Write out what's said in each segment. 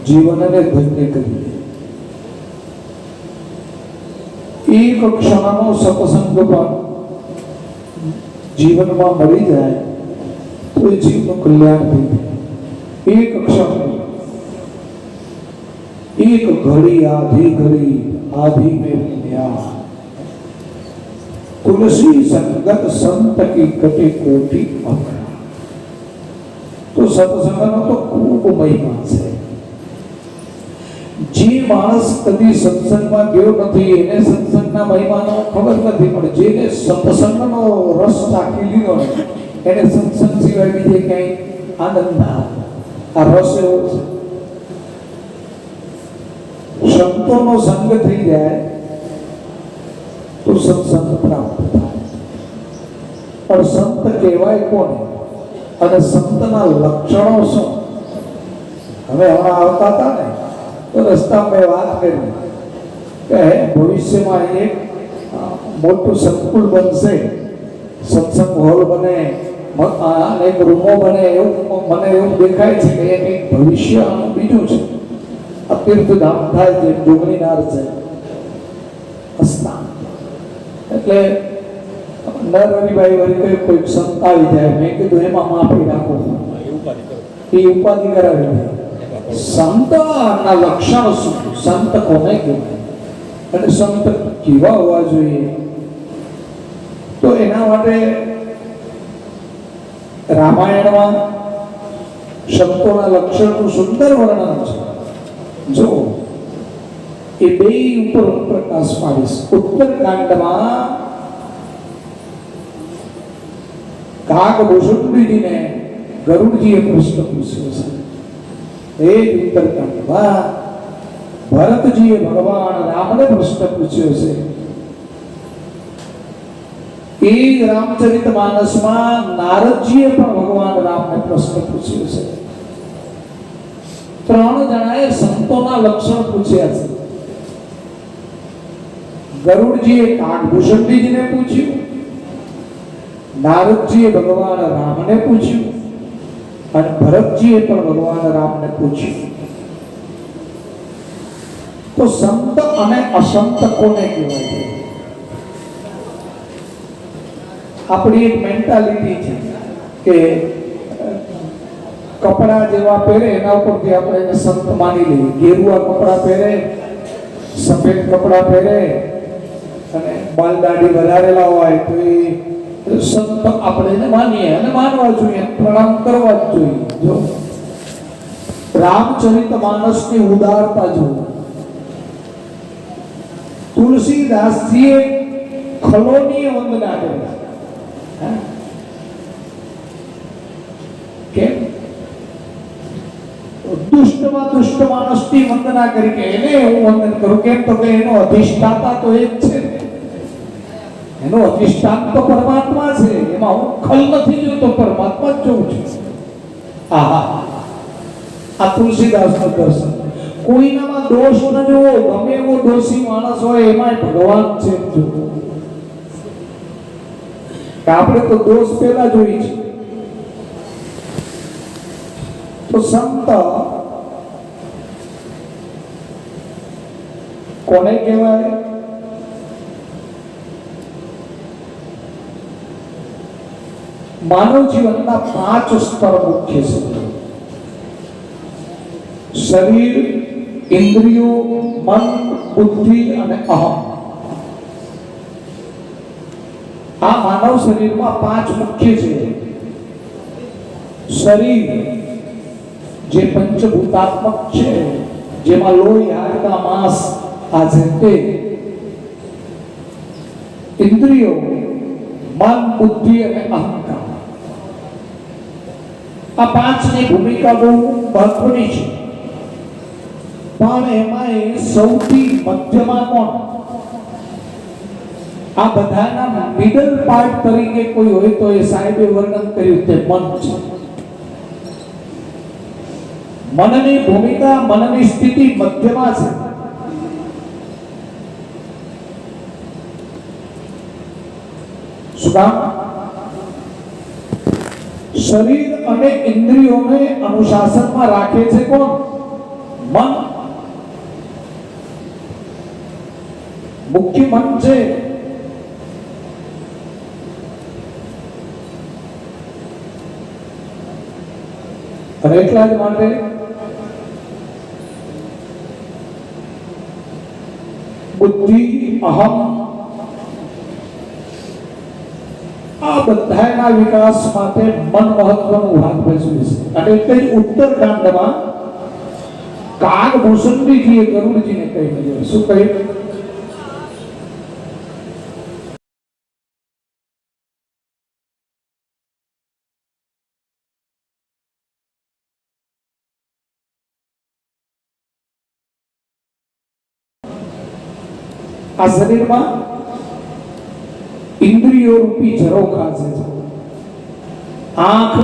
જીવનને ધન્ય કરી દે. એક ક્ષણનો સત્સંગ પણ જીવનમાં મળી જાય તો એ જીવનું કલ્યાણ થઈ જાય. એક ક્ષણ, એક ઘડી आधी में न्याय तुलसी संगत संत की कटे कोटि अवरा. तो सत्संगનો તો ખૂબ મહિમા છે. જે માણસ કદી સત્સંગમાં ગયો નથી એને સત્સંગના મહિમાનો ખબર નથી, પણ જેને સત્સંગનો રસ ચાખી લીધો ને એને સત્સંગ સિવાય બીજે ક્યાંય આનંદ ના આવે. આ રસ એવો છે. સંતોનો સંગ થઈ જાય તો સત્સંગ પ્રાપ્ત થાય. પણ સંત કહેવાય કોને અને સંતના લક્ષણો શું? હવે હમણાં આવતા હતા ને તો રસ્તામાં મેં વાત કરી કે ભવિષ્યમાં એક મોટું સંકુલ બનશે, સત્સંગ હોલ બને, અનેક રૂમો બને, એવું મને એવું દેખાય છે કે એક ભવિષ્ય બીજું છે. તીર્થધામ થાય છે, ડુંગળીનાર છે સ્થાન. એટલે નરહરિભાઈ વળી કોઈ સંત આવી જાય, મેં કીધું એમાં માફી રાખો, એ ઉપાધિ કરાવી દે. સંતના લક્ષણ શું? સંત કોને કહેવાય અને સંત કેવા હોવા જોઈએ? તો એના માટે રામાયણમાં સંતોના લક્ષણનું સુંદર વર્ણન છે. જો એ બે ઉપર પ્રકાશ પાડીશ. ઉત્તરકાંડમાં કાગભૂષુંડીજીને ગરુડજીએ પ્રશ્ન પૂછ્યો છે. એ ઉત્તરકાંડમાં ભરતજીએ ભગવાન રામને પ્રશ્ન પૂછ્યો છે. એ રામચરિતમાનસમાં નારદજીએ પણ ભગવાન રામને પ્રશ્ન પૂછ્યો છે. ત્રણ જણાએ સંતોના લક્ષણ પૂછ્યા છે. ગરુડજીએ કાગભૂષુંડીજીને પૂછ્યું, નારદજીએ ભગવાન રામને પૂછ્યું અને ભરતજીએ પણ ભગવાન રામને પૂછ્યું. તો સંત અને અસંત કોને કહેવાય? આપણી એક મેન્ટાલિટી છે કે કપડા જેવા પહેરે એના ઉપરથી આપણે એને સંત માની લઈએ. ગેરુઆ કપડા પહેરે, સફેદ કપડા પહેરે અને બાલ દાઢી વધારેલા હોય તો એ સંત આપણે એને માનીએ અને માનવા જોઈએ, પ્રણામ કરવા જ જોઈએ. જો રામચરિતમાનસની ઉદારતા જો, તુલસીદાસજીએ ખલોની વંદના કરી. કેમ? દુષ્ટમાં દુષ્ટ માણસની વંદના કરી કે એને હું વંદન કરું. કેમ? તો કે એનો અધિષ્ઠાતા તો એક છે, એનો અધિષ્ઠાન તો પરમાત્મા છે. એમાં હું ખલ નથી જોતો, પરમાત્મા જ જોઉં છું. આહા, આ તુલસીદાસનું દર્શન. કોઈનામાં દોષ ન જોવો, ગમે એવો દોષી માણસ હોય એમાં ભગવાન છે જોવો. આપણે તો દોષ પેલા જોઈ છે. તો સંત કોને કહેવાય? માનવ જીવનના 5 સ્તર મુખ્ય છે. શરીર, ઇન્દ્રિયો, મન, બુદ્ધિ અને અહમ. આ માનવ શરીરમાં 5 મુખ્ય છે. શરીર જે પંચભૂતાત્મક છે, જેમાં લોહી, હાડકાં, માંસ આ છે તે. ઇન્દ્રિયો, મન, બુદ્ધિ અને અહંકાર. આ 5ની ભૂમિકા બહુ મહત્વની છે. પણ એમાં સૌથી મધ્યમાં કોણ? આ બધાના મિડલ પાર્ટ તરીકે કોઈ હોય તો એ સાહેબે વર્ણન કર્યું તે મન છે. મનની ભૂમિકા, મનની સ્થિતિ મધ્યમાં છે. શું કામ? શરીર અને ઇન્દ્રિયોને અનુશાસનમાં રાખે છે કોણ? મન મુખ્ય મન છે. અને એટલા જ માટે બુદ્ધિ, અહમ આ બધાના વિકાસ માટે મન મહત્વનો ભાગ ભજવે છે. અને એટલે જ ઉત્તરકાંડમાં કાગભૂષણજીએ ગરુડજીને કહ્યું. શું કહ્યું? આ શરીરમાં ઇન્દ્રિયો રૂપી ઝરોખા છે. આંખ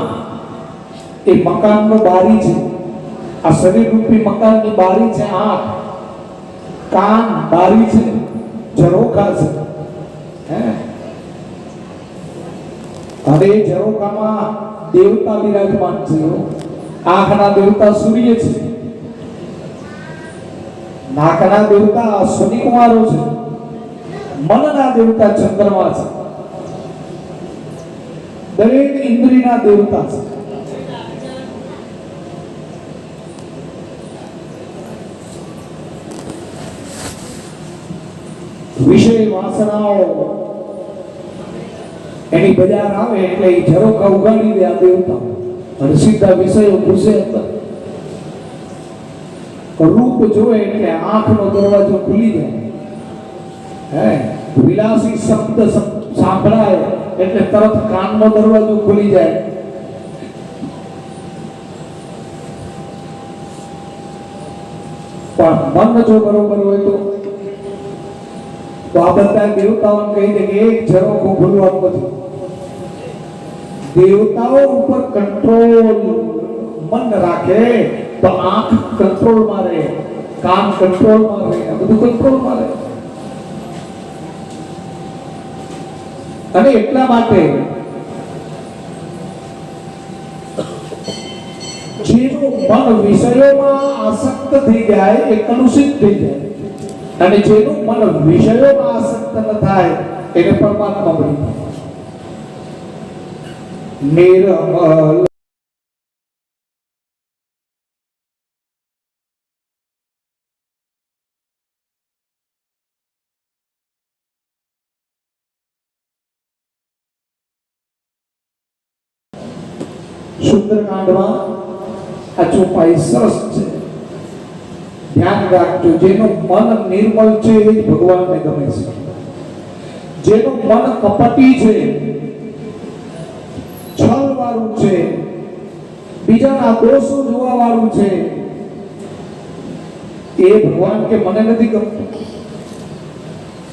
એ મકાનનો બારી છે. આ શરીર રૂપી મકાનની બારી છે આંખ. કાન બારી છે, ઝરોખા છે. અને એ ઝરોખામાં દેવતા બિરાજમાન છે. આંખના દેવતા સૂર્ય છે, નાકના દેવતા શનિ કુમારો છે, મનના દેવતા ચંદ્રમા છે, દરેક ઇન્દ્રિયના દેવતા છે. વિષય વાસનાઓ એની બજાર આવે એટલે એ ઝરોખા ઉગાડી દે આ દેવતા અને સીધા વિષયો ઘૂસે અંદર. રૂપ જોવે એટલે આંખનો દરવાજો ખુલી જાય. વિલાસી શબ્દ સાંભળાય એટલે તરત કાનનો દરવાજો ખુલી જાય. પણ મન જો બરોબર હોય તો આ બધા દેવતાઓને કહી દે કે એક ઝરોખો ખુલવાનો નથી. દેવતાઓ ઉપર કંટ્રોલ મન રાખે તો આંખ કંટ્રોલમાં રહે, કાન કંટ્રોલમાં રહે, આ બધું કંટ્રોલમાં રહે. અને એટલા માટે જેનું મન વિષયોમાં આસક્ત થઈ જાય એ કલુષિત થઈ જાય. અને જેનું મન વિષયોમાં આસક્ત ન થાય એને પરમાત્મા બની જાય. નિર્મલ સુંદરકાંડમાં આ ચોપાઈ સરસ છે. ધ્યાન રાખજો, જેનું મન નિર્મલ છે એ જ ભગવાનને ગમે છે. જેનું મન કપટી છે, છલ વાળું છે, બીજાના દોષો જોવા વાળું છે, એ ભગવાન કે મને નથી ગમતું.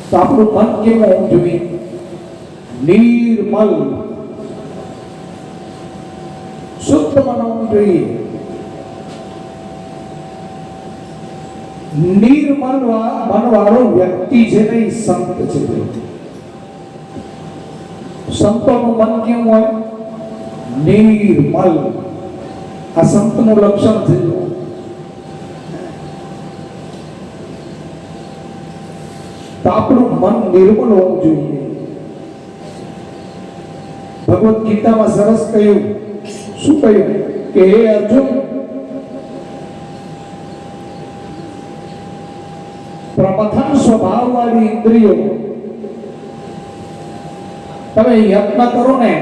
તો આપણું મન કેવું હોવું જોઈએ? નિર્મલ, શુદ્ધ બનાવવું જોઈએ. નિર્મલ મનવાળો વ્યક્તિ છે ને એ સંત છે. સંતોનું મન કેવું હોય? નિર્મલ. આ સંતનું લક્ષણ છે. તો આપણું મન નિર્મલ હોવું જોઈએ. ભગવદ ગીતામાં સરસ કહ્યું. શું કહ્યું? કે હે અર્જુન, પ્રમથન સ્વભાવ વાળી ઇન્દ્રિયો તમે યત્ન કરો ને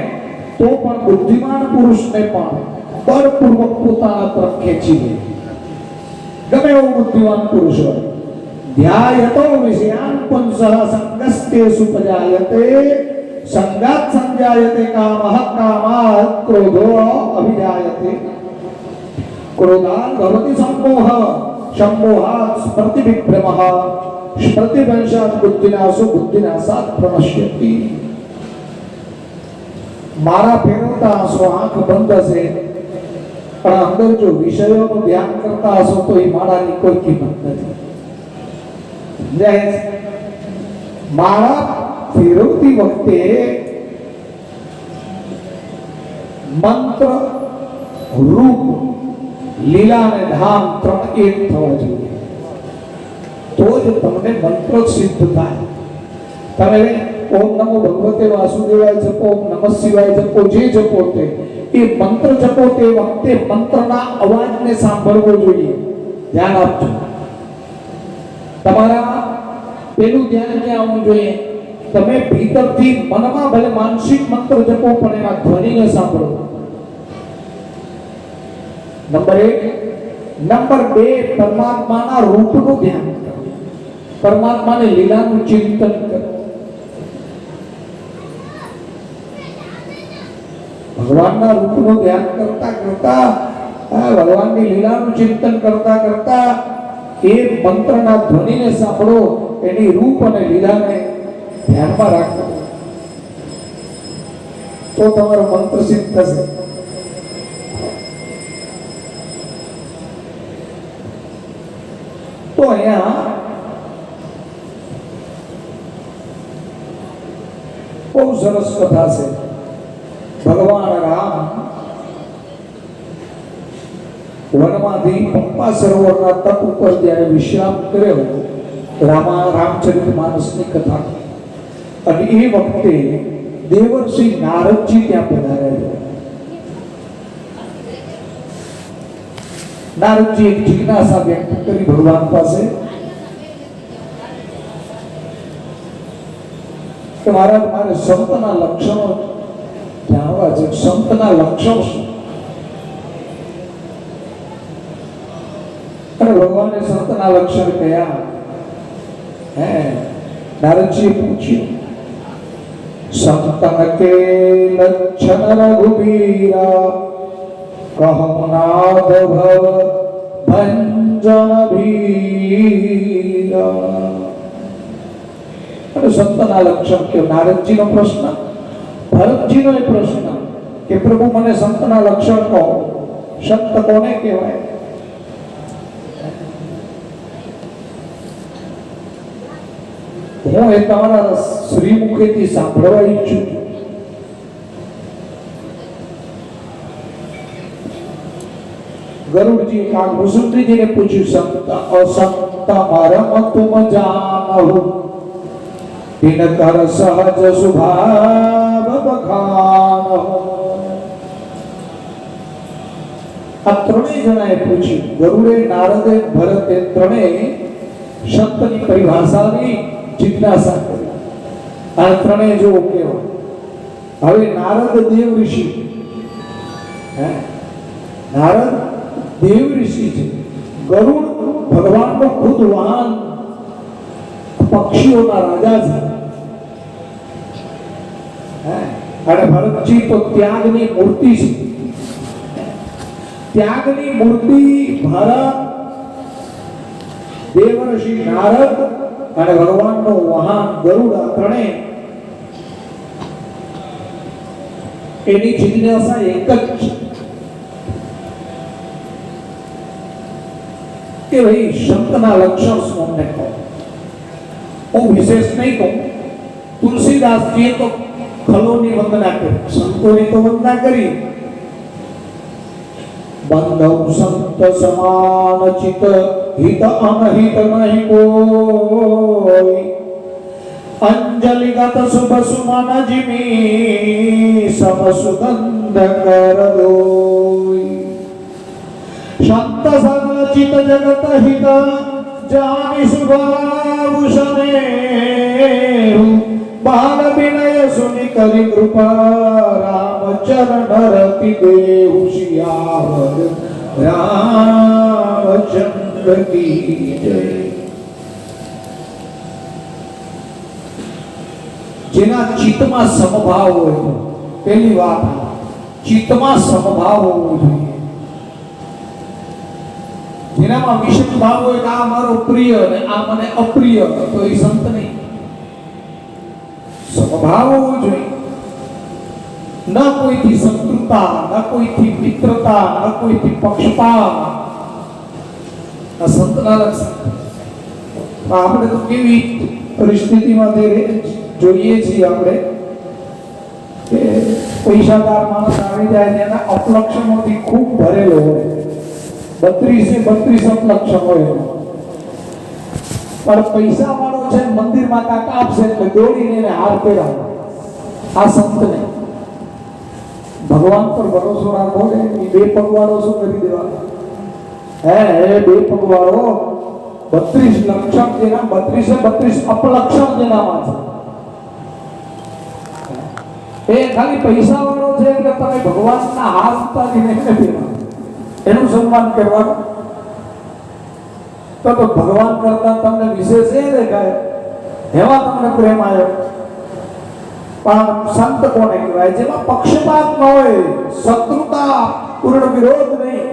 તો પણ બુદ્ધિમાન પુરુષને પણ બળપૂર્વક પોતાના તરફ ખેંચી લે. ગમે એવો બુદ્ધિમાન પુરુષ હોય. ધ્યાયતો વિષયાન પુંસઃ સંગસ્તેષુ પજાયતે સંગાત સંજાયતે કામઃ કામાત ક્રોધો અભિજાયતે ક્રોધાન ભવતિ सम्मोह सम्मोहात् स्मृतिविभ्रमः स्मृतिभ्रंशात् बुद्धिनाशो बुद्धिनाशात् प्रणश्यति. મારા ફેરવતા હશો, આંખ બંધ હશે, પણ અંદર જો વિષયોનું ધ્યાન કરતા હશો તો એ માળાની કોઈ કિંમત નથી. માળા ફેરવતી વખતે મંત્ર, રૂપ લીલા અને ધામ ત્રણ એક થવા જોઈએ, તો જ તમને મંત્ર સિદ્ધ થાય. તમે ઓમ નમો ભગવતે વાસુદેવાય જપો, ઓમ નમઃ શિવાય જપો, જે જપો તે એ મંત્ર જપો તે વખતે મંત્રના અવાજને સાંભળવો જોઈએ. ધ્યાન આપજો. તમારા પેલું ધ્યાન ક્યાં આવવું જોઈએ? તમે ભીતરથી મનમાં ભલે માનસિક મંત્ર જપો પણ એના ધ્વનિને સાંભળો. નંબર 1. નંબર 2, પરમાત્માના રૂપનું ધ્યાન કરો, પરમાત્માને લીલાનું ચિંતન કરો. ભગવાનના રૂપનું ધ્યાન કરતા કરતા, ભગવાનની લીલાનું ચિંતન કરતા કરતા એ મંત્રના ધ્વનિને સાંભળો, એની રૂપ અને લીલાને ધ્યાનમાં રાખો, તો તમારો મંત્ર સિદ્ધ થશે. તો અહીંયા બહુ સરસ કથા છે. ભગવાન રામ વનમાંથી પંપા સરોવરના તટ ઉપર જ્યારે વિશ્રામ કર્યો, રામચરિતમાનસની કથા, અને એ વખતે દેવર્ષિ નારદજી ત્યાં પધાર્યા. નારદજી એક જિજ્ઞાસા વ્યક્ત કરી ભગવાન પાસે કે મહારાજ, મારે સંતના લક્ષણો જાણવા છે. સંતના લક્ષણો શું? અને ભગવાને સંતના લક્ષણ કયા? નારદજીએ પૂછ્યું, સંતન કે લક્ષણ રઘુવીરા કહનાદ ભવ ભંજન ભીરા. અને સંતના લક્ષણ કે નારદજીનો પ્રશ્ન, ભરતજીનો એ પ્રશ્ન કે પ્રભુ મને સંતના લક્ષણ કહો. સંત કોને કહેવાય? હું એ તમારા શ્રી મુખેથી સાંભળવા ઈચ્છું છું. ગરુડજી કાગભૂષણજીને પૂછ્યું, સંત અસંત મરમ તુમ જાનહુ, દિનકર સહજ સુભાવ બખાનહુ. આ ત્રણેય જણાએ પૂછ્યું. ગરુડે, નારદે, ભરતે ત્રણેય સંતની પરિભાષાની જિજ્ઞાસા કરી. આ ત્રણેય જો કેવા. હવે નારદ દેવ ઋષિ, નારદ દેવ ઋષિ છે. ગરુડ ભગવાનનો ખુદ વાહન, પક્ષીઓના રાજા છે. અને ભરતજી તો ત્યાગની મૂર્તિ છે. ત્યાગની મૂર્તિ ભરત, દેવર્ષિ નારદ અને ભગવાનનો વાહન ગરુડ, આ ત્રણેય એની જિજ્ઞાસા એક જ છે કે ભાઈ સંતના લક્ષણ શું અમને કહો. હું વિશેષ નહીં કહું. તુલસીદાસજીએ તો ખલોની વંદના કરી, સંતોની તો વંદના કરી. બંધવ સંત સમાન ચિત, હિત અનહિત નહીં કોઈ, અંજલિગત શુભ સુમન જીમી, સમ સુગંધ કર દોઈ. સંત સગલ ચિત જગત હિત, જાની શુભાભૂષણે, બાલ વિનય સુનિ કરી કૃપા, રામ ચરણ રતિ દેહુ શિયાવર રામચંદ્ર કી જય. જેના ચિત્તમાં સમભાવ હોય, પહેલી વાત ચિત્તમાં સમભાવ હોવો જોઈએ. જેનામાં મિશ્રિત ભાવ હોય કે આ મારો પ્રિય અને આ મને અપ્રિય, તો એ સંત નહીં. સમભાવ હોવો જોઈએ. ન કોઈથી શત્રુતા, ન કોઈથી મિત્રતા, ન કોઈથી પક્ષપાત. આ સંતના લક્ષણ. આપણે તો કેવી પરિસ્થિતિમાં જોઈએ છીએ આપણે કે પૈસાદાર માણસ આવી જાય, એના અપલક્ષણોથી ખૂબ ભરેલો હોય. 32 લક્ષણ હોય. પણ પૈસા વાળો છે મંદિરમાં કાંક આપશે એટલે દોડીને એને હાર પહેરાવો. આ સંત ને ભગવાન પર ભરોસો રાખો ને. એ બે પગવાળો શું કરી દેવાના? હે બે પગવાળો 32 લક્ષણ જેના 32 અપલક્ષણ જેનામાં છે. એ ખાલી પૈસા વાળો છે એટલે તમે ભગવાનના હાથ ઉતારીને એનું સન્માન કરવાનું. તો ભગવાન કરતા તમને વિશેષ એ દેખાય, એવા તમને પ્રેમ આવ્યો. પણ સંત કોને કહેવાય? જેમાં પક્ષપાત ન હોય, શત્રુતા, પૂર્ણ વિરોધ નહીં,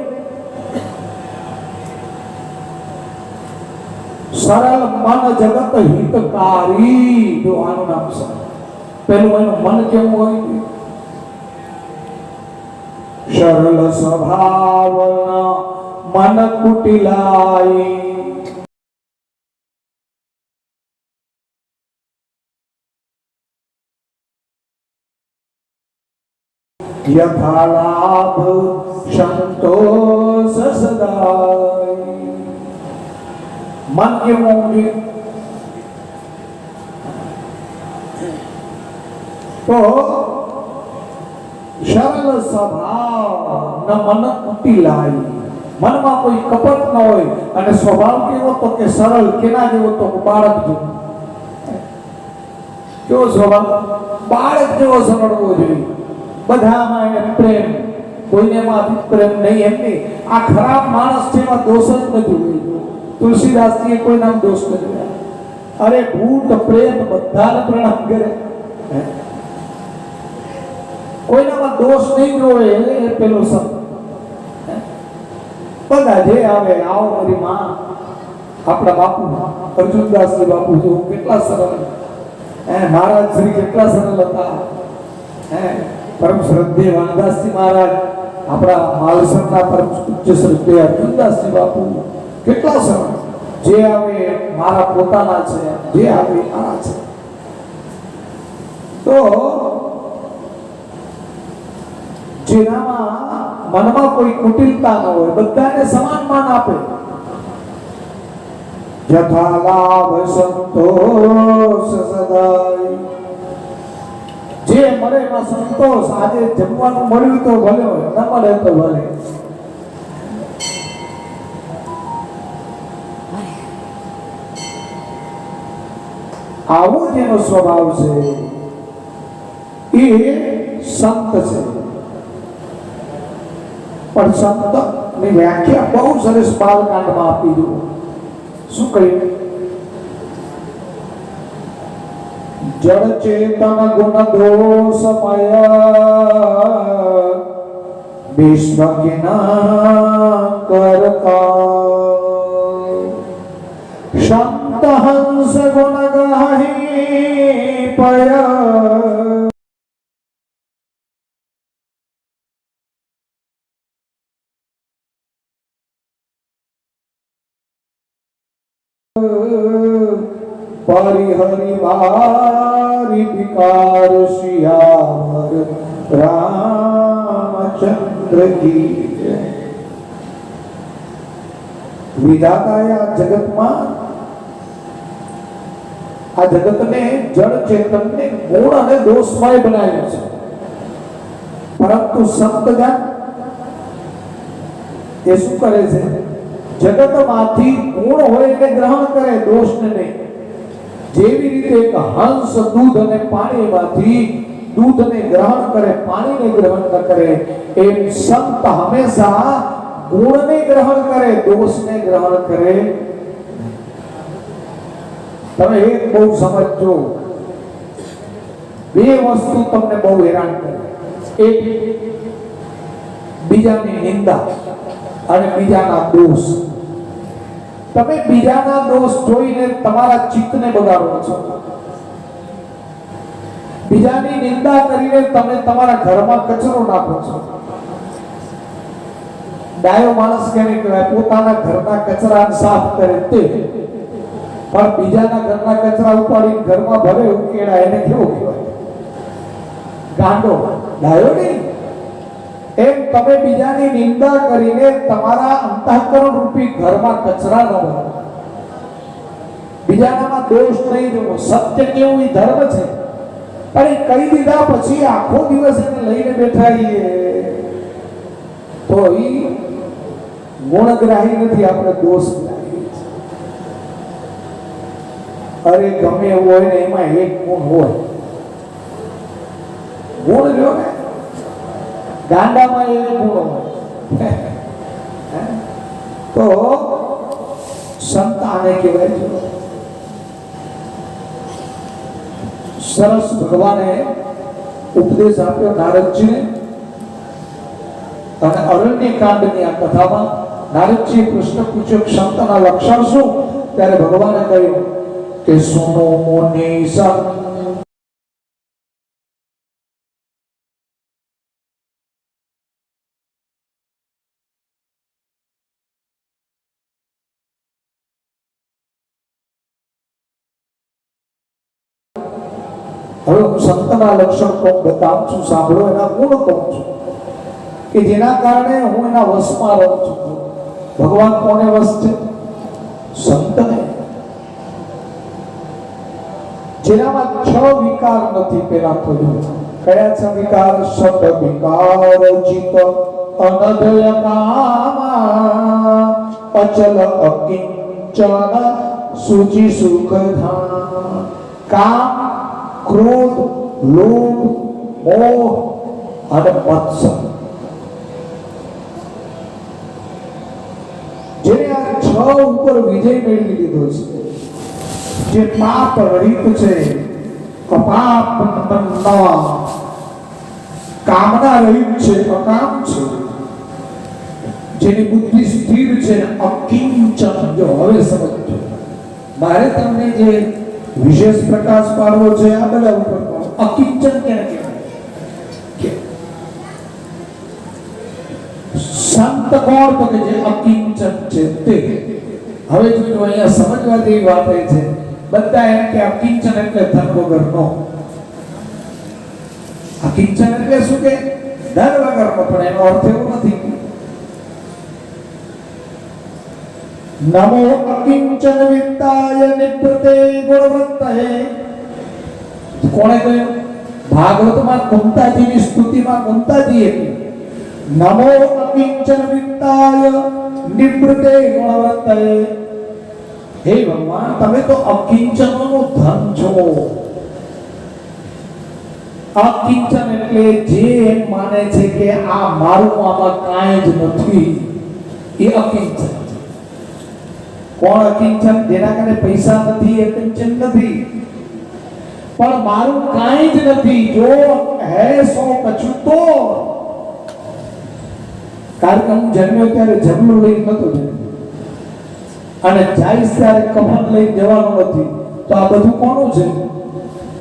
સરળ મન જગત હિતકારી. જો આનું નામ છે. પેલું એનું મન કેવું હોય? સરળ સ્વભાવના મન કુટિલાઈ. યથા લાભ સંતોષ સદાય. મન કેવું હોવું? તો સરળ સ્વભાવ ન મન કુટિલાઈ. મનમાં કોઈ કપટ ન હોય. અને સ્વભાવ કેવો? તો કે સરળ. કેના જેવો? તો બાળક જેવો. કેવો સ્વભાવ? બાળક જેવો સરળ હોવો જોઈએ. બધામાં એને પ્રેમ, કોઈનેમાં પ્રેમ નહીં. એમની આ ખરાબ માણસ છે, એમાં દોષ જ નથી. તુલસીદાસજીએ કોઈ નામ દોષ કર્યો? અરે ભૂત પ્રેત બધાને પ્રણામ કરે. કોઈનામાં દોષ નહીં હોય એ પેલો સંત. બધા જે આવે, આવો મારી માં, આપણા બાપુ અર્જુનદાસજી બાપુ જો કેટલા સરળ. મહારાજ શ્રી કેટલા સરળ હતા. પરમ શ્રદ્ધેય વાનદાસજી મહારાજ, આપણા માલસરના પરમ પૂજ્ય શ્રદ્ધેય અર્જુનદાસજી બાપુ કેટલા સરળ. જે આવે મારા પોતાના છે, જે આવે આના છે. તો જેનામાં મનમાં કોઈ કુટિલતા ન હોય, બધાને સમાન માન આપે. યથા લાભ સંતોષ સદાય. જે મળે એમાં સંતોષ. આજે જમવાનું મળ્યું તો ભલે હોય, ન મળે તો ભલે. આવો જેનો સ્વભાવ છે એ સંત છે. પણ સંત ની વ્યાખ્યા બહુ સરસ બાલકાંડમાં આપી દો. શું કહ્યું? જડ ચેતન ગુણ દોષમય વિશ્વ કિના કરતા શાંત હંસ ગુણ ગાહી પય પરિહરિ વારી વિકાર શિયાવર રામચંદ્ર કી જય. વિધાતાએ આ જગતમાં, આ જગતને જડ ચેતનને ગુણ અને દોષમય બનાવ્યો છે. પરંતુ સંતજન એ શું કરે છે? જગતમાંથી ગુણ હોય એટલે ગ્રહણ કરે, દોષને નહીં. જેવી રીતે એક હંસ દૂધ અને પાણીમાંથી દૂધને ગ્રહણ કરે, પાણીને ગ્રહણ ન કરે, એમ સંત હંમેશા ગુણને ગ્રહણ કરે, દોષને ગ્રહણ કરે. તમે એક બહુ સમજો. બે વસ્તુ તમને બહુ હેરાન કરે. એક બીજાની નિંદા અને બીજાના દોષ. તમે બીજાના દોષ જોઈને તમારા ચિત્તને બગાડો છો. બીજાની નિંદા કરીને તમે તમારા ઘરમાં કચરો નાખો છો. ડાયો માણસ કેને કહેવાય? પોતાના ઘરના કચરા સાફ કરે તે. પણ બીજાના ઘરના કચરા ઉપાડીને ઘરમાં ભરે ઉકેડા, એને કેવો કહેવાય? ગાંડો. ડાયો નહીં. એમ તમે બીજાની નિંદા કરીને તમારા અંતઃકરણ રૂપી ઘરમાં કચરા ન ભરો. બીજાનામાં દોષ નહીં જોવો. સત્ય કેવું એ ધર્મ છે, પણ એ કહી દીધા પછી આખો દિવસ એને લઈને બેઠા તો એ ગુણગ્રાહી નથી, આપણે દોષગ્રાહી. અરે ગમે એવું હોય ને એમાં એક ગુણ હોય. ગુણ જો ને ગાંડામાં એક ગુણ હોય તો સંત આને કહેવાય છે. સરસ ભગવાને ઉપદેશ આપ્યો નારદજીને. અને અરણ્ય કાંડની આ કથામાં નારદજી કૃષ્ણ પૂછ્યો સંતના લક્ષણ શું, ત્યારે ભગવાને કહ્યું કે સુનો મુનિ સંત. હવે હું સંતના લક્ષણ કોણ બતાવું છું, સાંભળો. એના ગુણ કહું છું કે જેના કારણે હું એના વશમાં રહું છું. ભગવાન કોને વશ છે? સંતને. જેનામાં 6 વિકાર નથી. પેલા કહ્યું કયા 6 વિકાર? સત વિકાર, ચિત્ત અનધય કામા, અચલ અકિંચન સુચિ સુખધામ. કામ, ક્રોધ, લોભ, મોહ અને મત્સર. જેને આ 6 ઉપર વિજય મેળવી લીધો છે, જે પાપ રહિત છે, અપાપ કામના રહિત છે, અકામ છે, જેની બુદ્ધિ સ્થિર છે, અકિંચન. જો હવે સમજો, મારે તમને જે વિશેષ પ્રકાશ પાડવો છે આ બધા ઉપર. અકિંચન ક્યાં કહેવાય? સંત કોણ? તો કે જે અકિંચન છે તે. હવે જો અહીંયા સમજવા જેવી વાત એ છે, બધા એમ કે અકિંચન એટલે ધન વગરનો. અકિંચન એટલે શું કે ધન વગરનો, પણ એનો અર્થ એવો નથી. નમો અકિંચન વિત્તાય નિવૃત્તે ગુણવત્તયે. કોણે કહ્યું? ભાગવતમાં કુંતાજીની સ્તુતિમાં કુંતાજીએ નમો અકિંચન વિત્તાય નિવૃત્તે ગુણવત્તયે. હે ભગવાન, તમે તો અકિંચનોનું ધન છો. અકિંચન એટલે જે એમ માને છે કે આ મારું, આમાં કાંઈ જ નથી, એ અકિંચન. કોણ અકિંચન? જેના કારણે પૈસા નથી એ કિંચન નથી, પણ મારું કાંઈ જ નથી. જો હે સો કછું તો. કારણ કે હું જન્મ્યો ત્યારે જમલું લઈ નતો જન્મ્યો, અને જાય ત્યારે કફન લઈ જવાનું નથી. તો આ બધું કોનું છે?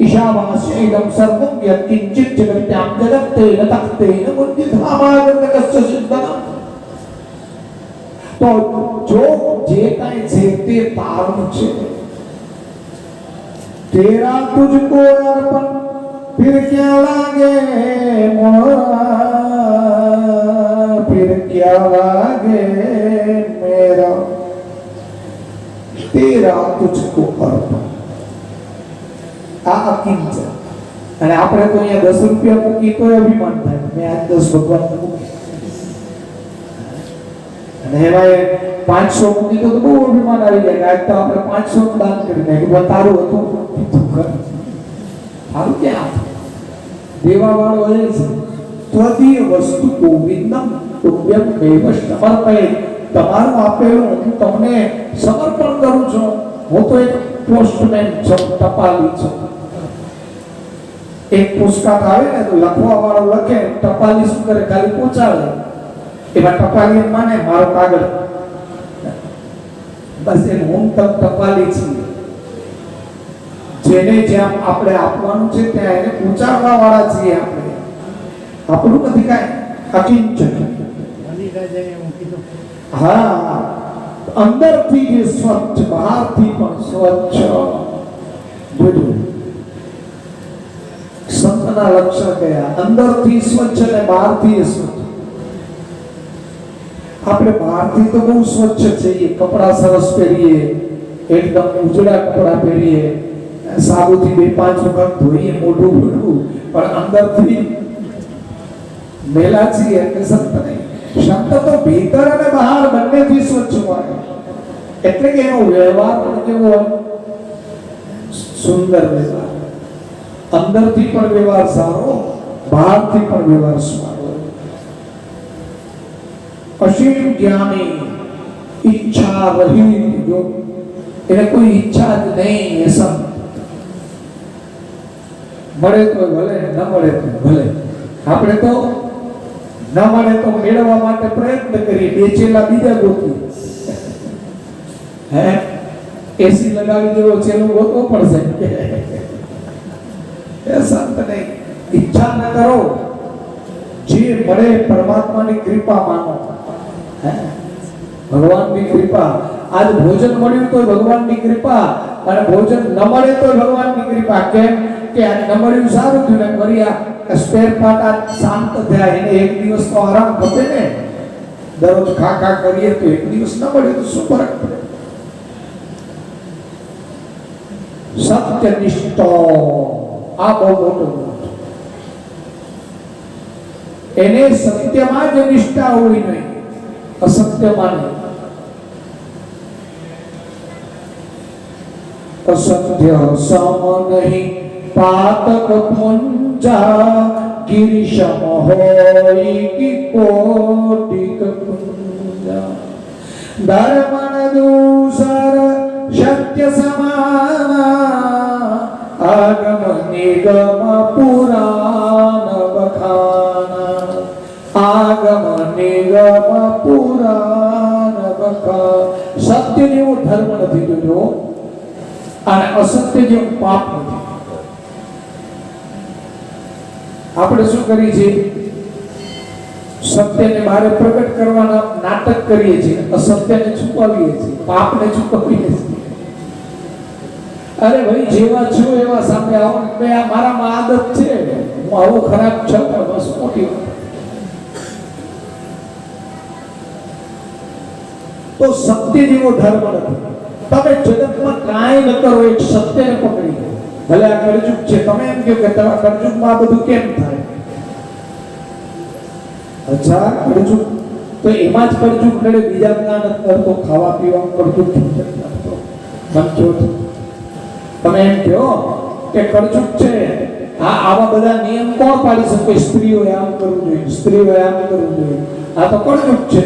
ઈશાવાસ્યૈદમ સર્વં યત્કિંચિત જગત્યામ જગત્તેન તખ્તેન મુદ્યધામાગત કસ્ય સિદ્ધમ. તો જો જે કાંઈ છે તે તારું છે. તેરા તુજકો અર્પણ फिर क्या लागे मोरा, फिर क्या लागे मेरा, तेरा तुझको अर्पण. આ અકિંચન. અને આપણે તો અહીંયા 10 રૂપિયા મૂકી તો અભિમાન થાય, મેં આજ 10 ભગવાન મૂકી. અને એમાં 500 મૂકી તો બહુ અભિમાન આવી જાય. આજ તો આપણે 500 દાન કરી નાખ્યું, તારું હતું સારું ક્યાં દેવા વાળો એ છે. ત્વદીય વસ્તુ ગોવિંદમ તુભ્યમ મેવ સમર્પયે. તમારું આપેલું હું તમને સમર્પણ કરું છું. હું તો એક પોસ્ટમેન છું, ટપાલી છું. એક પુસ્તક આવે ને તો લખવા વાળો લખે, ટપાલી શું કરે? ખાલી પહોંચાડે. એમાં ટપાલી માને મારો કાગળ, બસ એ હું ટપાલી છું. જેને જ્યાં આપણે આપવાનું છે ત્યાં એને પહોંચાડવા વાળા છીએ આપણે. આપણું નથી કાંઈ અકિંચન. હા, અંદરથી જે સ્વચ્છ, બહારથી પણ સ્વચ્છ. જોજો સંતના લક્ષણ કયા? અંદરથી સ્વચ્છ અને બહારથી સ્વચ્છ. આપણે બહારથી તો બહુ સ્વચ્છ છીએ, કપડાં સરસ પહેરીએ, એકદમ ઉજળા કપડાં પહેરીએ, સાબુથી 2-5 વખત ધોઈએ મોઢું બોલવું, પણ અંદરથી મેલા છીએ એટલે સંત નહીં. સંત તો ભીતર અને બહાર બંનેથી સ્વચ્છ હોય, એટલે કે એનો વ્યવહાર પણ કેવો હોય? સુંદર વ્યવહાર. અંદરથી પણ વ્યવહાર સારો, બહારથી પણ વ્યવહાર સારો. અસીમ જ્ઞાની, ઈચ્છા રહી, જો એને કોઈ ઈચ્છા જ નહીં, એ સંત. મળે તો ભલે, ન મળે તો ભલે. આપણે તો ન મળે તો મેળવવા માટે પ્રયત્ન કરીએ, બેચેલા બીજા ગોતીએ. હે એસી લગાવી દેવો છે એનું ગોતવો પડશે. એ સંત નહીં. ઈચ્છા ન કરો, જે મળે પરમાત્માની કૃપા માનો. ભગવાનની કૃપા. આજ ભોજન મળ્યું તો ભગવાનની કૃપા, અને ભોજન ન મળે તો ભગવાનની કૃપા. કેમ કે આ ન મળ્યું સારું થયું ને, કર્યા સ્પેર પાર્ટ આ શાંત થયા, એને એક દિવસ તો આરામ ખપે ને. દરરોજ ખા કરીએ તો એક દિવસ ન મળે તો શું ફરક પડે? સત્યનિષ્ઠ, આ બહુ મોટો. એને સત્યમાં જ નિષ્ઠા હોવી નહીં, અસત્યમાં નહીં. અસત્ય સમ નહીં પાતક પુંજા, ગિરિશમ હોય કી કોટિક પુંજા. ધર્મન દૂસર સત્ય સમાના, આગમ નિગમ પુરાણ બખાના. આગમ નિગમ પુરાણ બખાના. સત્ય જેવો ધર્મ નથી જોજો, અને અસત્ય જેવું પાપ નથી. આપણે શું કરીએ છીએ? સત્યને બહાર પ્રગટ કરવાના નાટક કરીએ છીએ, અસત્યને છુપાવીએ છીએ, પાપને છુપાવીએ છીએ. અરે ભાઈ, જેવા છો એવા સામે આવો. મેં આ મારામાં આદત છે, હું આવો ખરાબ છું, બસ મોટી વાત. તો સત્ય જેવો ધર્મ નથી. તમે જગતમાં કાંઈ ન કરો, એક સત્યને પકડી લો. ભલે આ કળજુગ છે, તમે એમ કહો કે તમારા કળજુગમાં આ બધું કેમ થાય? અચ્છા, કળજુગ તો એમાં જ કળજુગ નડે, બીજા જ્ઞાન કરતો, ખાવા પીવા કળજુગ કરતો મનજો. તમે એમ કહો કે કળજુગ છે, આવા બધા નિયમ કોણ પાડી શકે? સ્ત્રીઓએ આમ કરવું જોઈએ, સ્ત્રીઓએ આમ કરવું જોઈએ, આ તો કળજુગ છે.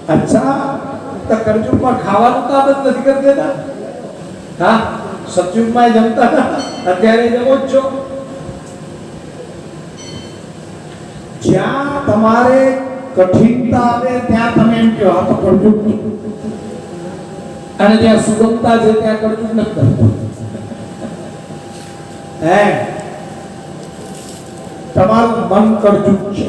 અચ્છા, તો કળજુગમાં ખાવાનું કામ જ નથી કરી દેતા? હા, સતયુગમાં જમતા હતા, અત્યારે જમો જ છો. જ્યાં તમારે કઠિનતા આવે ત્યાં તમે એમ કહો આ તો કળજુગ, અને જ્યાં સુગમતા છે ત્યાં કળજુગ નથી. હે, તમારું મન કળજુગ છે.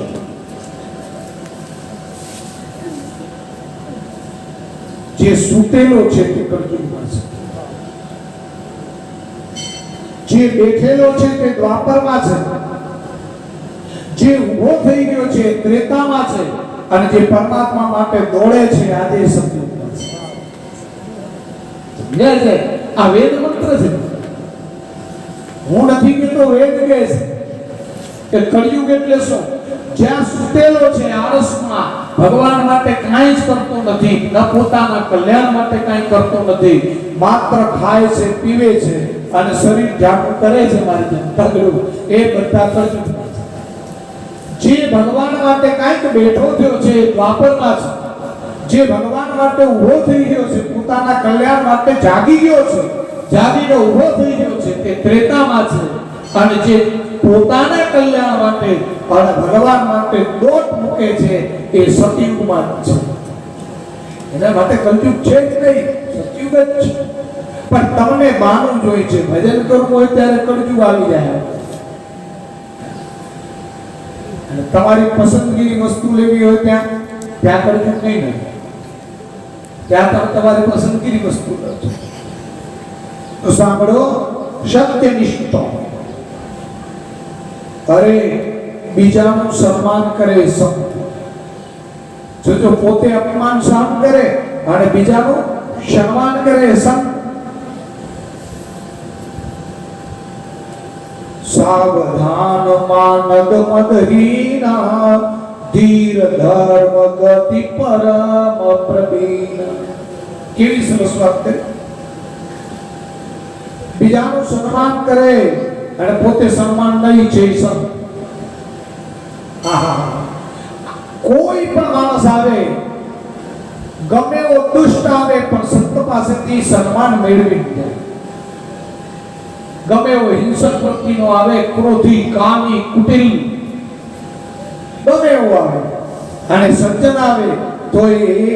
જે સૂતેલો છે તે કળજુગમાં છે, જે બેઠેલો છે તે દ્વાપરમાં છે, જે ઊભો થઈ ગયો છે ત્રેતામાં છે, અને જે પરમાત્મા માટે દોડે છે આજે સતયુગમાં છે. આ વેદ મંત્ર છે. હું નથી કહેતો, વેદ કહે છે કે કળિયુગ એટલે શું? જ્યાં સૂતેલો છે આળસમાં, ભગવાન માટે કાંઈ જ કરતો નથી, ન પોતાના કલ્યાણ માટે કાંઈ કરતો નથી, માત્ર ખાય છે, પીવે છે, અને શરીર જાગૃત કરે છે મારી જનતા, એ બધા કળજુગમાં છે. જે ભગવાન માટે કાંઈક બેઠો થયો છે દ્વાપરમાં છે, જે ભગવાન માટે ઊભો થઈ ગયો છે, પોતાના કલ્યાણ માટે જાગી ગયો છે, જાગીને ઊભો થઈ ગયો છે, તે ત્રેતામાં છે. અને જે પોતાના કલ્યાણ માટે અને ભગવાન માટે દોટ મૂકે છે એ સતયુગમાં છે. એના માટે કલયુગ છે જ નહીં, સતયુગ જ છે. પણ તમને માનવું જોઈએ છે, ભજન કરવું હોય ત્યારે કળજુગ આવી જાય, અને તમારી પસંદગીની વસ્તુ લેવી હોય ત્યાં કળજુગ નહીં ને, ત્યાં તમે તમારી પસંદગીની વસ્તુ લો છો. તો સાંભળો, સત્યનિષ્ઠ. અરે, બીજાનું સન્માન કરે સંત. જો પોતે અપમાન સહન કરે અને બીજાનું સન્માન કરે. સાવધાન માનદ મદહીના ધીર ધર્મ ગતિ પરમ પ્રવીણ. કેવી સરસ વાત કરી. બીજાનું સન્માન કરે અને પોતે સન્માન નહીં છે. કોઈ પણ માણસ આવે, ગમે એવો દુષ્ટ આવે, પણ સંત પાસેથી સન્માન મેળવી જાય. ગમે એવો હિંસક પ્રવૃત્તિનો આવે, ક્રોધી, કામી, કુટિલ, ગમે એવો આવે અને સજ્જન આવે તો એ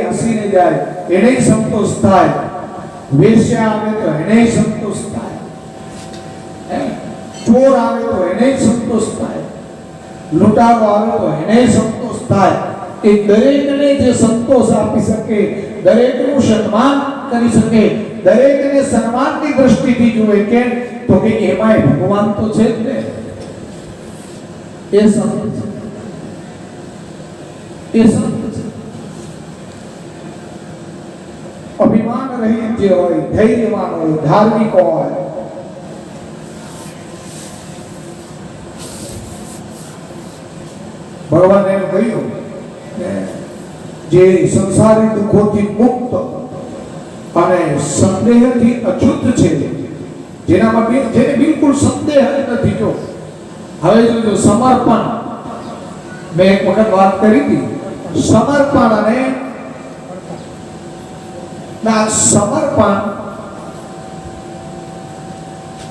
હસીને જાય, એને સંતોષ થાય. વેશ્યા આવે તો એને સંતોષ થાય, ચોર આવે તો એને સંતોષ થાય, લૂંટારો આવે તો એને સંતોષ થાય. એ દરેકને જે સંતોષ આપી શકે, દરેકનું સન્માન કરી શકે, દરેકને સન્માનની દ્રષ્ટિથી જુએ. કેમ? તો કે એમાંય ભગવાન તો છે જ ને. એ સંત છે, એ સંત છે. અભિમાન રહિત જે હોય, ધૈર્યવાન હોય, ધાર્મિક હોય, ભગવાને એમ કહ્યું જે સંસારી દુઃખોથી મુક્ત અને સંદેહથી અછૂત છે, જેનામાં જેને બિલકુલ સંદેહ નથી. જો હવે જો સમર્પણ, મેં એક વખત વાત કરી હતી, સમર્પણ અને સમર્પણ,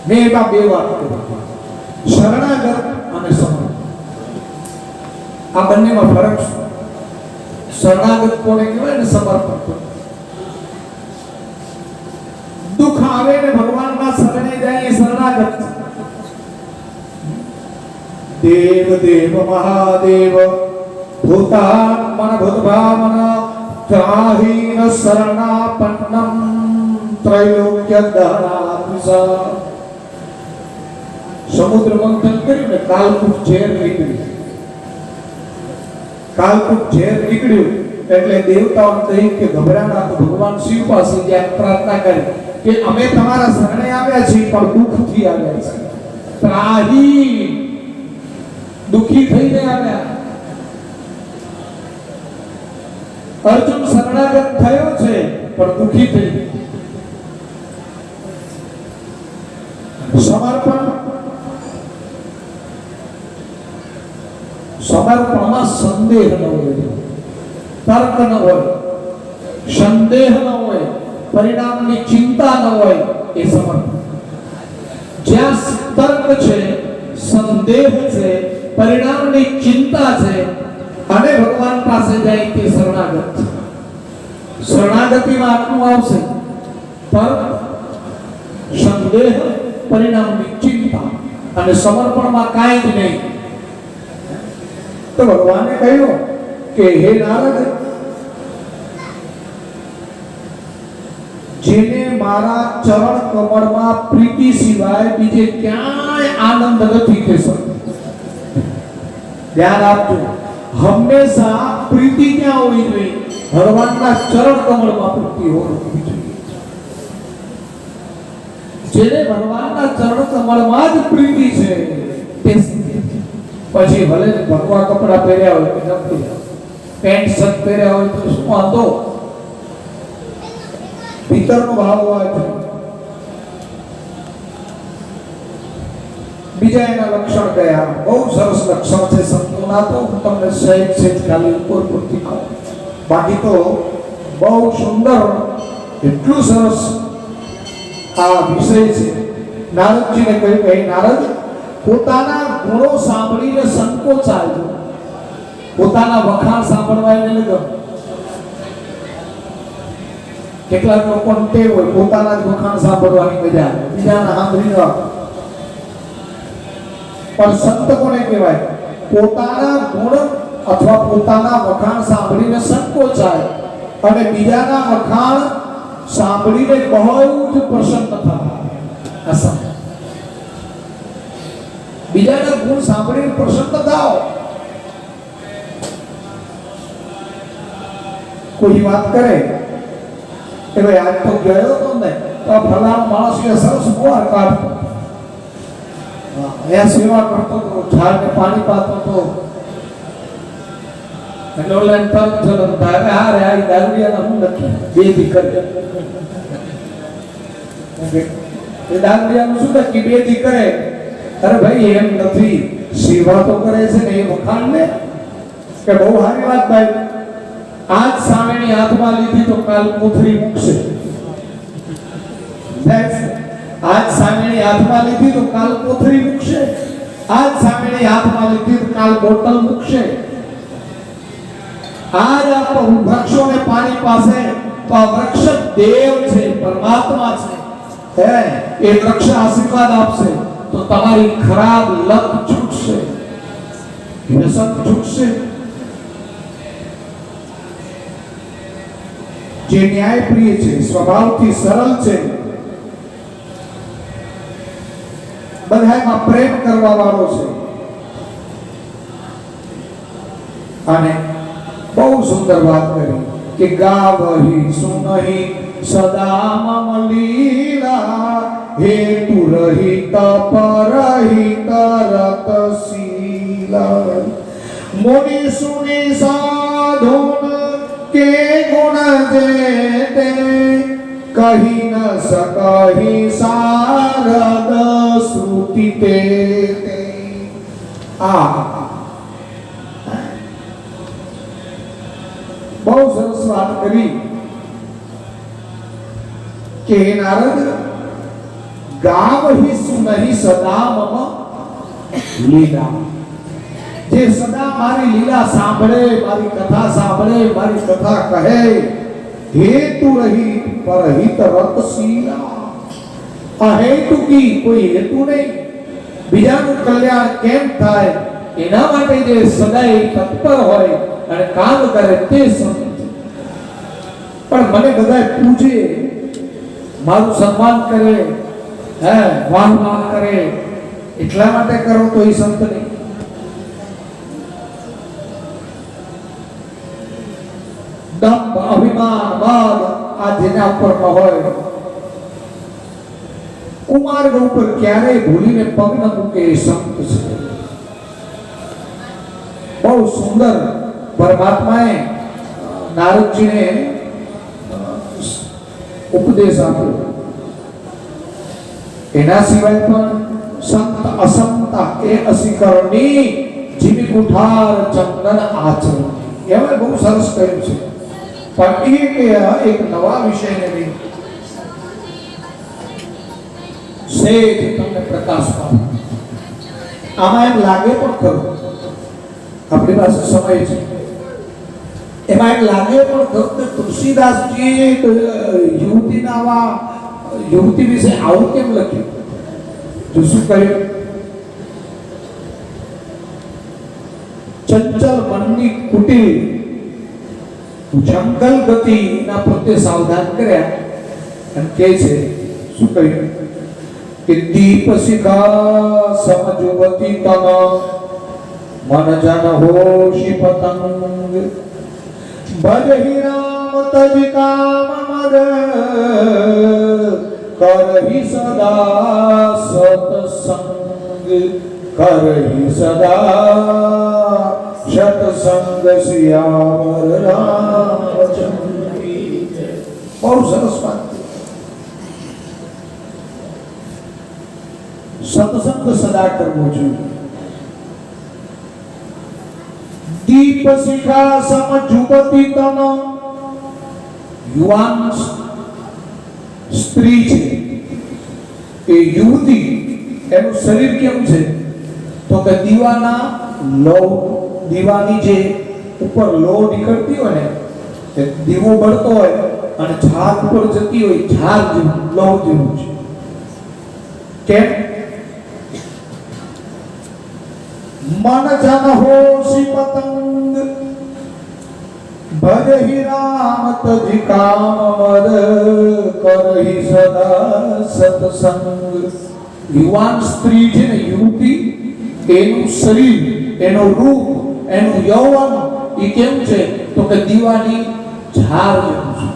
મેં એમાં બે વાત કરી. શરણાગત અને સમર્પણ, આ બંનેમાં ફરક છે. શરણાગત કોને કહેવાય ને સમર્પણ. દુઃખ આવે ને ભગવાનના શરણે જાય એ શરણાગત. દેવ દેવ મહાદેવ ભૂતાત્મન ભૂતભાવન ત્રાહીન શરણાપન્નમ ત્રૈલોક્ય દહનાત્મસ. સમુદ્ર મંથન કર્યું ને, કાલકૂટ ઝેર નીકળ્યું. કાલકૂટ ઝેર નીકળ્યું એટલે દેવતાઓને કહ્યું કે ગભરાના. તો ભગવાન શિવ પાસે જ્યાં પ્રાર્થના કરી કે અમે તમારા શરણે આવ્યા છીએ, પણ દુઃખથી આવ્યા છીએ, ત્રાહી, દુઃખી થઈને આવ્યા. અર્જુન શરણાગત થયો છે પણ દુઃખી થઈ. સમર્પણ, સમર્પણમાં સંદેહ ન હોય, તર્ક ન હોય, સંદેહ ન હોય, પરિણામની ચિંતા ન હોય, એ સમર્પણ. જ્યાં તર્ક છે, સંદેહ છે, પરિણામની ચિંતા છે અને ભગવાન પાસે જાય તે શરણાગત. શરણાગતિમાં આટલું આવશે: તર્ક, સંદેહ, પરિણામની ચિંતા, અને સમર્પણમાં કાંઈ જ નહીં. તો ભગવાને કહ્યું કે હે નારદ, જેને મારા ચરણ કમળમાં પ્રીતિ સિવાય બીજે ક્યાંય આનંદ નથી તે સંત. ધ્યાન આપજો, હંમેશા પ્રીતિ ક્યાં હોવી જોઈએ? ભગવાનના ચરણ કમળમાં પ્રીતિ હોવી જોઈએ. જેને ભગવાનના ચરણ કમળમાં જ પ્રીતિ છે તે પછી ભલે ભગવા કપડા પહેર્યા હોય કે નથી, પેન્ટ શર્ટ પહેર્યા હોય તો શું વાંધો? ભીતરનો ભાવ હોય છે. બીજા એના લક્ષણ કયા? બહુ સરસ લક્ષણ છે સંતોના, તો હું તમને સહેજ ખાલી ઉપર પૂરતી કહું. બાકી તો બહુ સુંદર, એટલું સરસ આ વિષય છે. નારદજીને કહ્યું કે નારદ, પોતાના ગુણો સાંભળીને સંકોચાય, પોતાના વખાણ સાંભળવા એને ન ગમે. કેટલાક લોકોને ટેવ હોય પોતાના જ વખાણ સાંભળવાની મજા આવે, બીજાના સાંભળી ન આવે. પણ સંત કોને કહેવાય? પોતાના ગુણ અથવા પોતાના વખાણ સાંભળીને સંકોચાય અને બીજાના વખાણ સાંભળીને બહુ જ પ્રસન્ન થાય. આ સંત. બીજાના ગુણ સાંભળીને પ્રસન્ન થાઓ. કોઈ વાત કરે કે ભાઈ આજ તો ગયો તો ને તો આ ફલાણો માણસ એ સરસ મોર કાઢતો, એ સેવા કરતો તો, ઝાડને પાણી પાતો તો, એટલે ઓલા તરત જલન થાય, હારે આ દારૂડિયાના હું નથી બે દીકરી, એ દારૂડિયાનું શું નક્કી બે દીકરે? અરે ભાઈ એમ નથી, સેવા તો કરે છે ને એ વખાણ ને કે બહુ સારી વાત ભાઈ, આજ સામેની હાથમાં લીધી તો કાલ કોથળી મૂકશે, આજ સામેની હાથમાં લીધી તો કાલ કોથળી મૂકશે, આજ સામેની હાથમાં લીધી તો કાલ બોટલ મૂકશે, આજ આ વૃક્ષોને પાણી પાસે તો આ વૃક્ષ દેવ છે, પરમાત્મા છે, એ વૃક્ષ આશીર્વાદ આપશે તો તમારી ખરાબ લત છૂટશે, વ્યસન છૂટશે. જે ન્યાયપ્રિય છે, સ્વભાવથી સરળ છે, બધામાં પ્રેમ કરવા વાળો છે, અને બહુ સુંદર વાત કરી કે ગાવહી સુનહી સદા મમ લીલા હેતુ રહિત પરહિત રતશીલા મુનિ સુનિ સાધુન કે ગુણ જેતે કહી ન सकहि શારદ શ્રુતિ તે. બહુ સરસ વાત કરી કે હે નારદ, ગાવહી સુનહી સદા મમ લીલા, જે સદા મારી લીલા સાંભળે, મારી કથા સાંભળે, મારી કથા કહે, હેતુ રહી પરહિત રતશીલા, અહેતુકી કોઈ હેતુ નહીં, બીજાનું કલ્યાણ કેમ થાય એના માટે જે સદાય તત્પર હોય અને કામ કરે તે સંત. પણ મને બધા પૂજે, મારું સન્માન કરે, વાહ વાહ કરે, એટલા માટે કરો તો એ સંત નહીં. દંભ અભિમાન વાદ આ જેના ઉપર ન હોય, કુમાર્ગ ઉપર ક્યારેય ભૂલીને પગ ન મૂકે એ સંત છે. બહુ સુંદર પરમાત્માએ નારદજીને ઉપદેશ આપ્યો. એના સિવાય પણ સંત અસંત એ અસિકરણી જીવી કુઠાર ચંદન આચરણ, એમાં બહુ સરસ કહ્યું છે. પણ એક નવા વિષયને લઈ સેજ તમને પ્રકાશ પાડે. આમાં એમ લાગે પણ ખરું, આપણી પાસે સમય છે, એમાં એમ લાગે પણ ખરું કે તુલસીદાસજી યુવતી વિશે આવું કેમ લખ્યું? તો શું કહ્યું? ચંચલ મનની કુટિલ જંગલ ગતિ ના પોતે સાવધાન કર્યા અને કહે છે, શું કહ્યું કે દીપ શિખા સમજુવતી તન મન જન હોશી પતંગ ભજહિ રામ તજ કામ મદ કરહિ સદા સતસંગ કરહિ સદા સતસંગ સિયાવર રામચંદ્ર કી જય. બહુ સરસ વાત. સત્સંગ સદા કરવો જોઈએ. દીપ શિખા સમ જુગતી તન, યુવાન સ્ત્રી છે એ યુવતી, એનું શરીર કેમ છે તો કે દીવાના લવ, દીવાની જે ઉપર લો નીકળતી હોય ને, એ દીવો બળતો હોય અને ઝાડ ઉપર જતી હોય, ઝાડ જેવું લવ જેવું છે. કેમ? મન જન હોશી પતંગ ભજહિ રામ તજ કામ મદ કરહિ સદા સતસંગ. યુવાન સ્ત્રી છે ને, યુવતી, એનું શરીર, એનું રૂપ, એનું યૌવન એ કેમ છે તો કે દીવાની ઝાડ જેવું છું.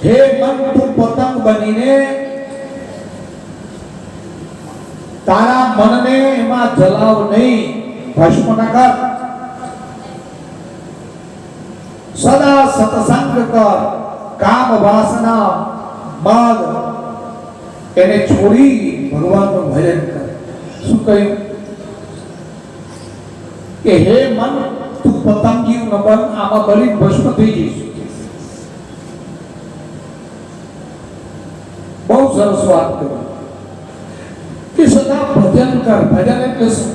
હે મન, તું પતંગ બનીને તારા મનને એમાં જલાવ નહીં, ભસ્મ ન કર. સદા સત્સંગ કર. કામ વાસના મદ એને છોડી ભગવાનનું ભજન કર. શું કહ્યું? કે હે મન, તું પતંગિયું ન બન, આમાં બળી ભસ્મ થઈ જઈશ. બહુ સરસ વાત કરી કે સદા ભજન કર. ભજન એટલે શું?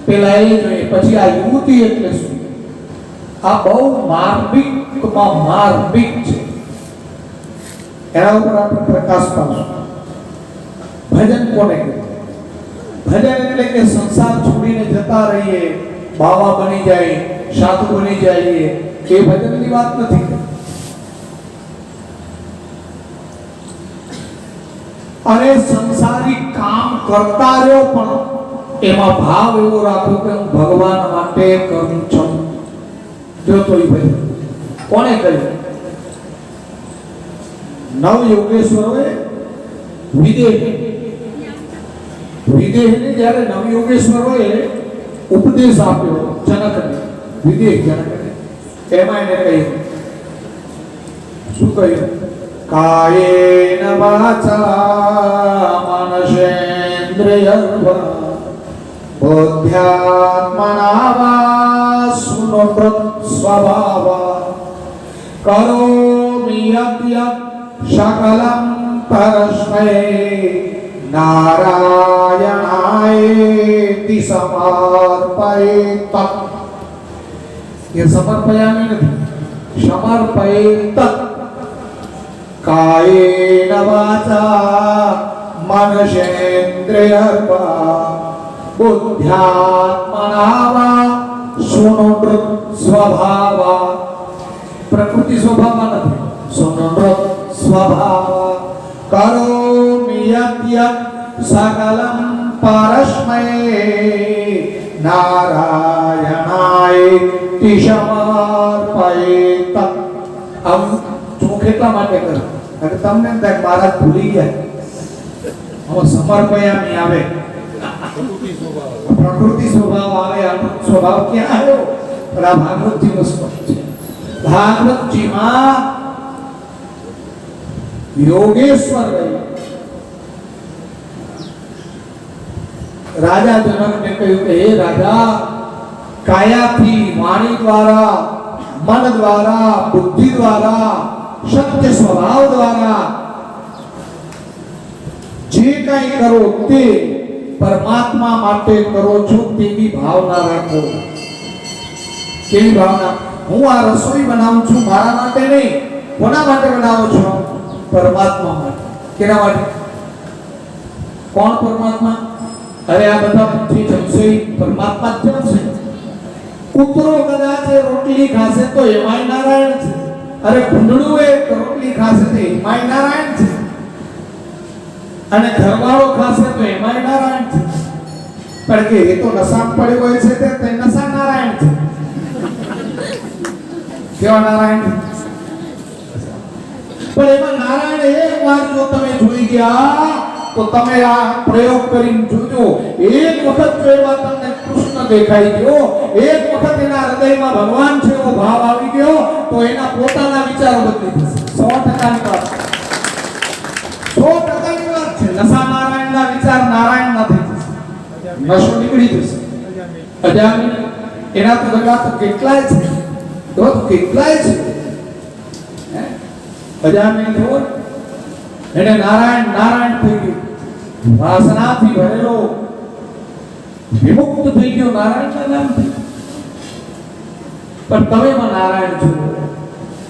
પેલા એ જોઈએ, પછી આ યુવતી એટલે શું? આ બહુ માર્મિકમાં માર્મિક છે. એના ઉપર આપણે પ્રકાશ પાડશું. ભજન કોને કહેવાય? ભજન એટલે કે સંસાર છોડીને જતા રહીએ, બાવા બની જાય, સાધુ બની જઈએ, એ ભજનની વાત નથી. અને સંસારી કામ કરતા રહ્યો પણ એમાં ભાવ એવો રાખો કે હું ભગવાન માટે કરું છું. જો તો એ ભજન કોને કહ્યું? નવ યોગેશ્વરોએ વિદેહને જ્યારે નવ યોગેશ્વરોએ ઉપદેશ આપ્યો જનકને, જનકને, એમાં એને કહ્યું, શું કહ્યું? કાયેન વાચા મનસેન્દ્રિયર્વા બુદ્ધ્યાત્મના વા સુનોતૃત સ્વભાવા કરોમિ યદ્યત સકલં પરસ્મૈ નારાયણાયેતિ સમર્પયેત. ये समर्पयामि नहीं, समर्पयेत. कायेन वाचा मनसेन्द्रियर्वा बुद्ध्यात्मना वा सुनोतृत स्वभावा. प्रकृति स्वभाव नहीं, सुनोतृत स्वभाव. करोमि यद्यत् सकलं परस्मै નારાયણાય સમર્પયેત. આમ ચોખ એટલા માટે કરો કે તમને એમ થાય મહારાજ ભૂલી ગયા. આમાં સમર્પયામી આવે, પ્રકૃતિ સ્વભાવ આવે. આ સ્વભાવ ક્યાં આવ્યો? પણ આ ભાગવતજીનો સ્પષ્ટ છે. ભાગવતજીમાં યોગેશ્વર રાજા જનકને કહ્યું કે હે રાજા, કાયાથી, વાણી દ્વારા, મન દ્વારા, બુદ્ધિ દ્વારા, સત્ય સ્વભાવ દ્વારા જે કંઈ કરો તે પરમાત્મા માટે કરો છો તેવી ભાવના રાખો. કેવી ભાવના? હું આ રસોઈ બનાવું છું મારા માટે નહીં. કોના માટે બનાવો છો? પરમાત્મા માટે. કેના માટે? કોણ પરમાત્મા? અરે આ બધા જે જમશે પરમાત્મા જ જમશે. કૂતરો કદાચ રોટલી ખાશે તો એમાંય નારાયણ છે. અરે ભૂંડળું એ રોટલી ખાશે તો એમાંય નારાયણ છે. અને ઘરવાળો ખાશે તો એમાંય નારાયણ છે. પણ કે એ તો નશા પડ્યો હોય છે તે નશા નારાયણ છે. કેવા નારાયણ? પણ એમાં નારાયણ એક વાર જો તમે જોઈ ગયા તો તમે આ પ્રયોગ કરીને જોજો. એક વખત જો એમાં તમને કૃષ્ણ દેખાઈ ગયો, એક વખત એના હૃદયમાં ભગવાન છે એવો ભાવ આવી ગયો તો એના પોતાના વિચારો બદલી જશે. 100% વાત, 100% વાત છે. નશા નારાયણના વિચાર નારાયણના થઈ જશે. નશો નીકળી જશે. અજામિલ એના તો બધા તો કેટલાય છે, તો કેટલાય છે. અજામિલ જો એને નારાયણ નારાયણ થઈ ગયું, વાસનાથી ભરેલો વિમુક્ત થઈ ગયો, નારાયણના નામથી. પણ તમે માં નારાયણ છો.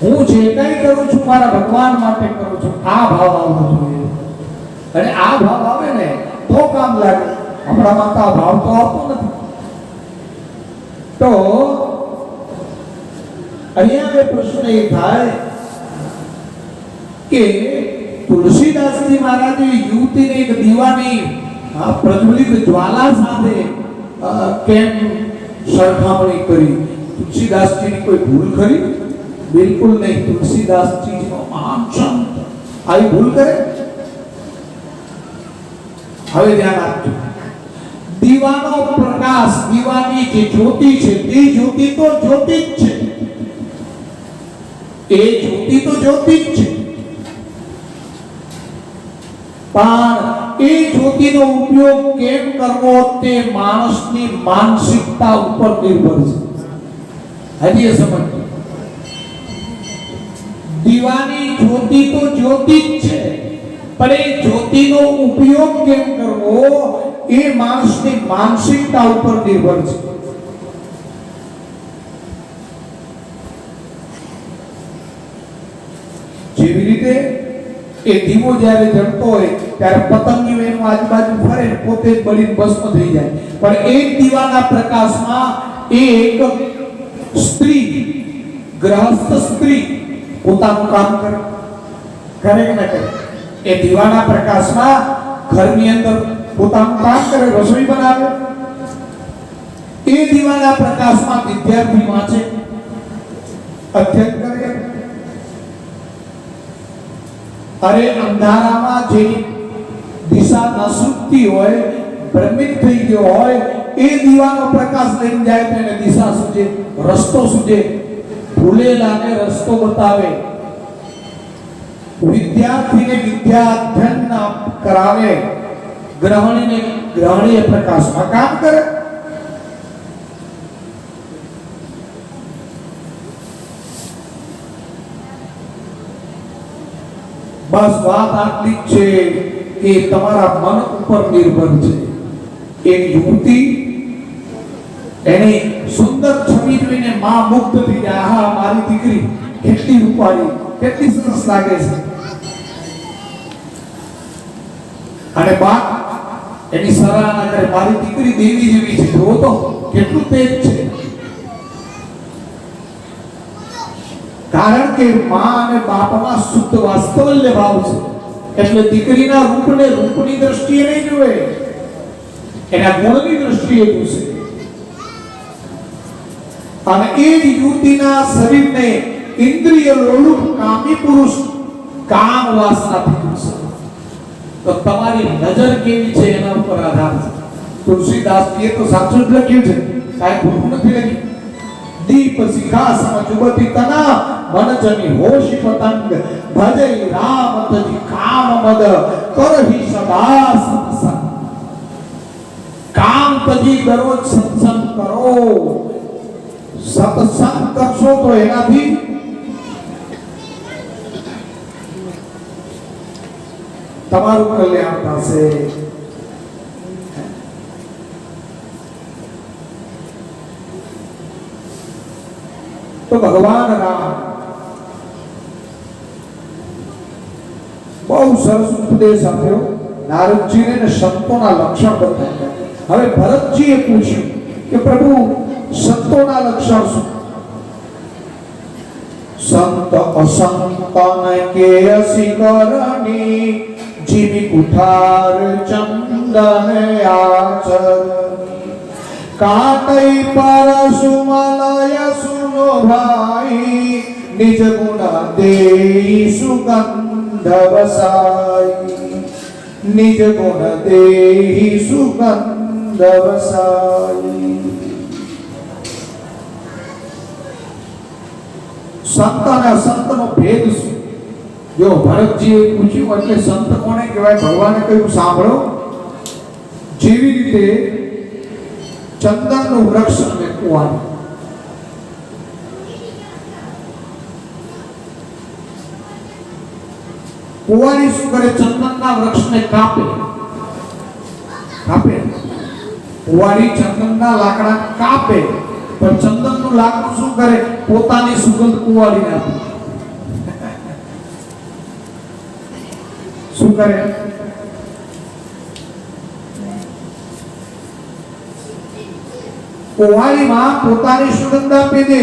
હું જે કંઈ કરું છું મારા ભગવાન માટે કરું છું. આ ભાવ આવવો જોઈએ. અને આ ભાવ આવે ને તો કામ લાગે. આપણામાં તો આ ભાવ તો આવતો નથી. તો અહીંયા એ પ્રશ્ન એ થાય કે તુલસીદાસજી મહારાજે યુવતીને એક દીવાની પ્રજ્વલિત જ્વાલા સાથે કેમ સરખામણી કરી? तुलसीदास जी की कोई भूल खरी? बिल्कुल नहीं। तुलसीदास जी નો મહાન સંત આવી ભૂલ કરે? હવે ધ્યાન આપજો। દીવાનો પ્રકાશ, દીવાની જે જ્યોતિ છે તે જ્યોતિ તો જ્યોતિ જ છે, એ જ્યોતિ તો જ્યોતિ જ છે, પણ એ જ્યોતિનો ઉપયોગ કેમ કરવો તે માણસની માનસિકતા ઉપર નિર્ભર છે। હજી એ સમજો। દીવાની જ્યોતિ તો જ્યોતિ જ છે, પણ એ જ્યોતિનો ઉપયોગ કેમ કરવો એ માણસની માનસિકતા ઉપર નિર્ભર છે। જેવી રીતે એ દીવો જ્યારે જળતો હોય ત્યારે પતંગીઓ એનું આજુબાજુ ફરે ને પોતે જ બળીને ભસ્મ થઈ જાય, પણ એક દીવાના પ્રકાશમાં એ એક સ્ત્રી, ગૃહસ્થ સ્ત્રી પોતાનું કામ કરે કે ન કરે? એ દીવાના પ્રકાશમાં ઘરની અંદર પોતાનું કામ કરે, રસોઈ બનાવે। એ દીવાના પ્રકાશમાં વિદ્યાર્થી વાંચે, અધ્યયન કરે। અરે અંધારામાં જેની દિશા ન સૂચતી હોય, ભ્રમિત થઈ ગયો હોય, એ દીવાનો પ્રકાશ લઈને જાય તો એને દિશા સૂજે, રસ્તો સૂજે, ભૂલેલાને રસ્તો બતાવે। વિદ્યાર્થીને વિદ્યા અધ્યયન કરાવે, ગ્રહણીને ગ્રહણીય પ્રકાશમાં કામ કરે। બસ વાત આટલી જ છે કે તમારા મન ઉપર નિર્ભર છે। એક યુવતી એની સુંદર છબી જોઈને માં મુગ્ધ થઈ જાય, આહા મારી દીકરી કેટલી રૂપાળી, કેટલી સરસ લાગે છે। અને બા એની સરાહના કરે, મારી દીકરી દેવી જેવી છે, જો તો કેટલું તેજ છે। કારણ કે માં અને બાપમાં શુદ્ધ વાસ્તવલ્ય ભાવ છે, એટલે દીકરીના રૂપને રૂપની દ્રષ્ટિએ નહીં જુએ, એના ગુણની દ્રષ્ટિએ જોશે। અને એ જ યુવતીના શરીરને ઇન્દ્રિય લોલુપ કામી પુરુષ કામ વાસનાથી જોશે। તો તમારી નજર કેવી છે એના ઉપર આધાર છે। તુલસીદાસજીએ તો સાચું જ લખ્યું છે, કાંઈ ખોટું નથી લખ્યું। દીપ શિખા સમ જુબતી तना मन जनी होशी पतंग भजई राम तजी काम मद करही सदा सत्संग। काम तजी दररोज सत्संग करो, सत्संग करशो तो एनाथी તમારું કલ્યાણ થશે। तो भगवान राम बहुत सरस उपदेश आप्यो नारदजी ने संतोना लक्षण बताया। હવે ભરતજીએ પૂછ્યું કે પ્રભુ સંતોના લક્ષણ શું? સંત અસંતન કે અસિકરણી જીવી કુઠાર ચંદન આચરણી કાટઈ પર સુમલય સુનો ભાઈ નિજ ગુણ દેઈ સુગંધ વસાઈ નિજ ગુણ દેઈ સુગંધ વસાઈ। સંત અને અસંત નો ભેદ શું? જો ભરતજીએ પૂછ્યું એટલે સંત કોને કહેવાય? ભગવાને કહ્યું સાંભળો, જેવી રીતે ચંદનનું વૃક્ષ અને કુંવારી, કુંવારી શું કરે? ચંદનના વૃક્ષને કાપે, કુંવારી ચંદનના લાકડા કાપે, પણ ચંદનનું લાકડું શું કરે? પોતાની સુગંધ કુંવારીને આપે। શું કરે? કુંવારીમાં પોતાની સુગંધ આપી દે,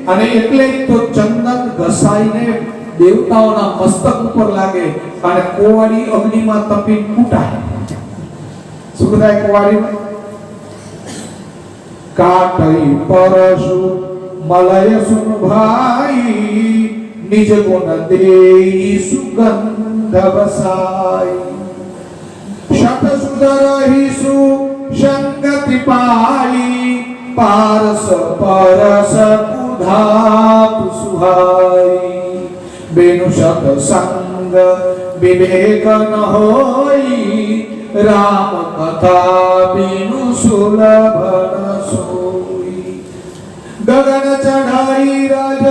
અને એટલે તો ચંદન ઘસાઈને દેવતાઓના મસ્તક ઉપર લાગે અને કુંવારી અગ્નિમાં તપી કૂટાય। શું થાય કુંવારીમાં? કાટઈ પરશુ મલય સુન ભાઈ નિજ ગુણ દેઈ સુગંધ વસાઈ શત સુધરહિસુ સંગતિ પાઈ પારસ પરસ કુધાપ સુહાઈ બેનુ શત સંગ વિવેક ન હોઈ રામ કથા બિनु સુલભ ન સોઈ ગગન ચઢાઈ રજ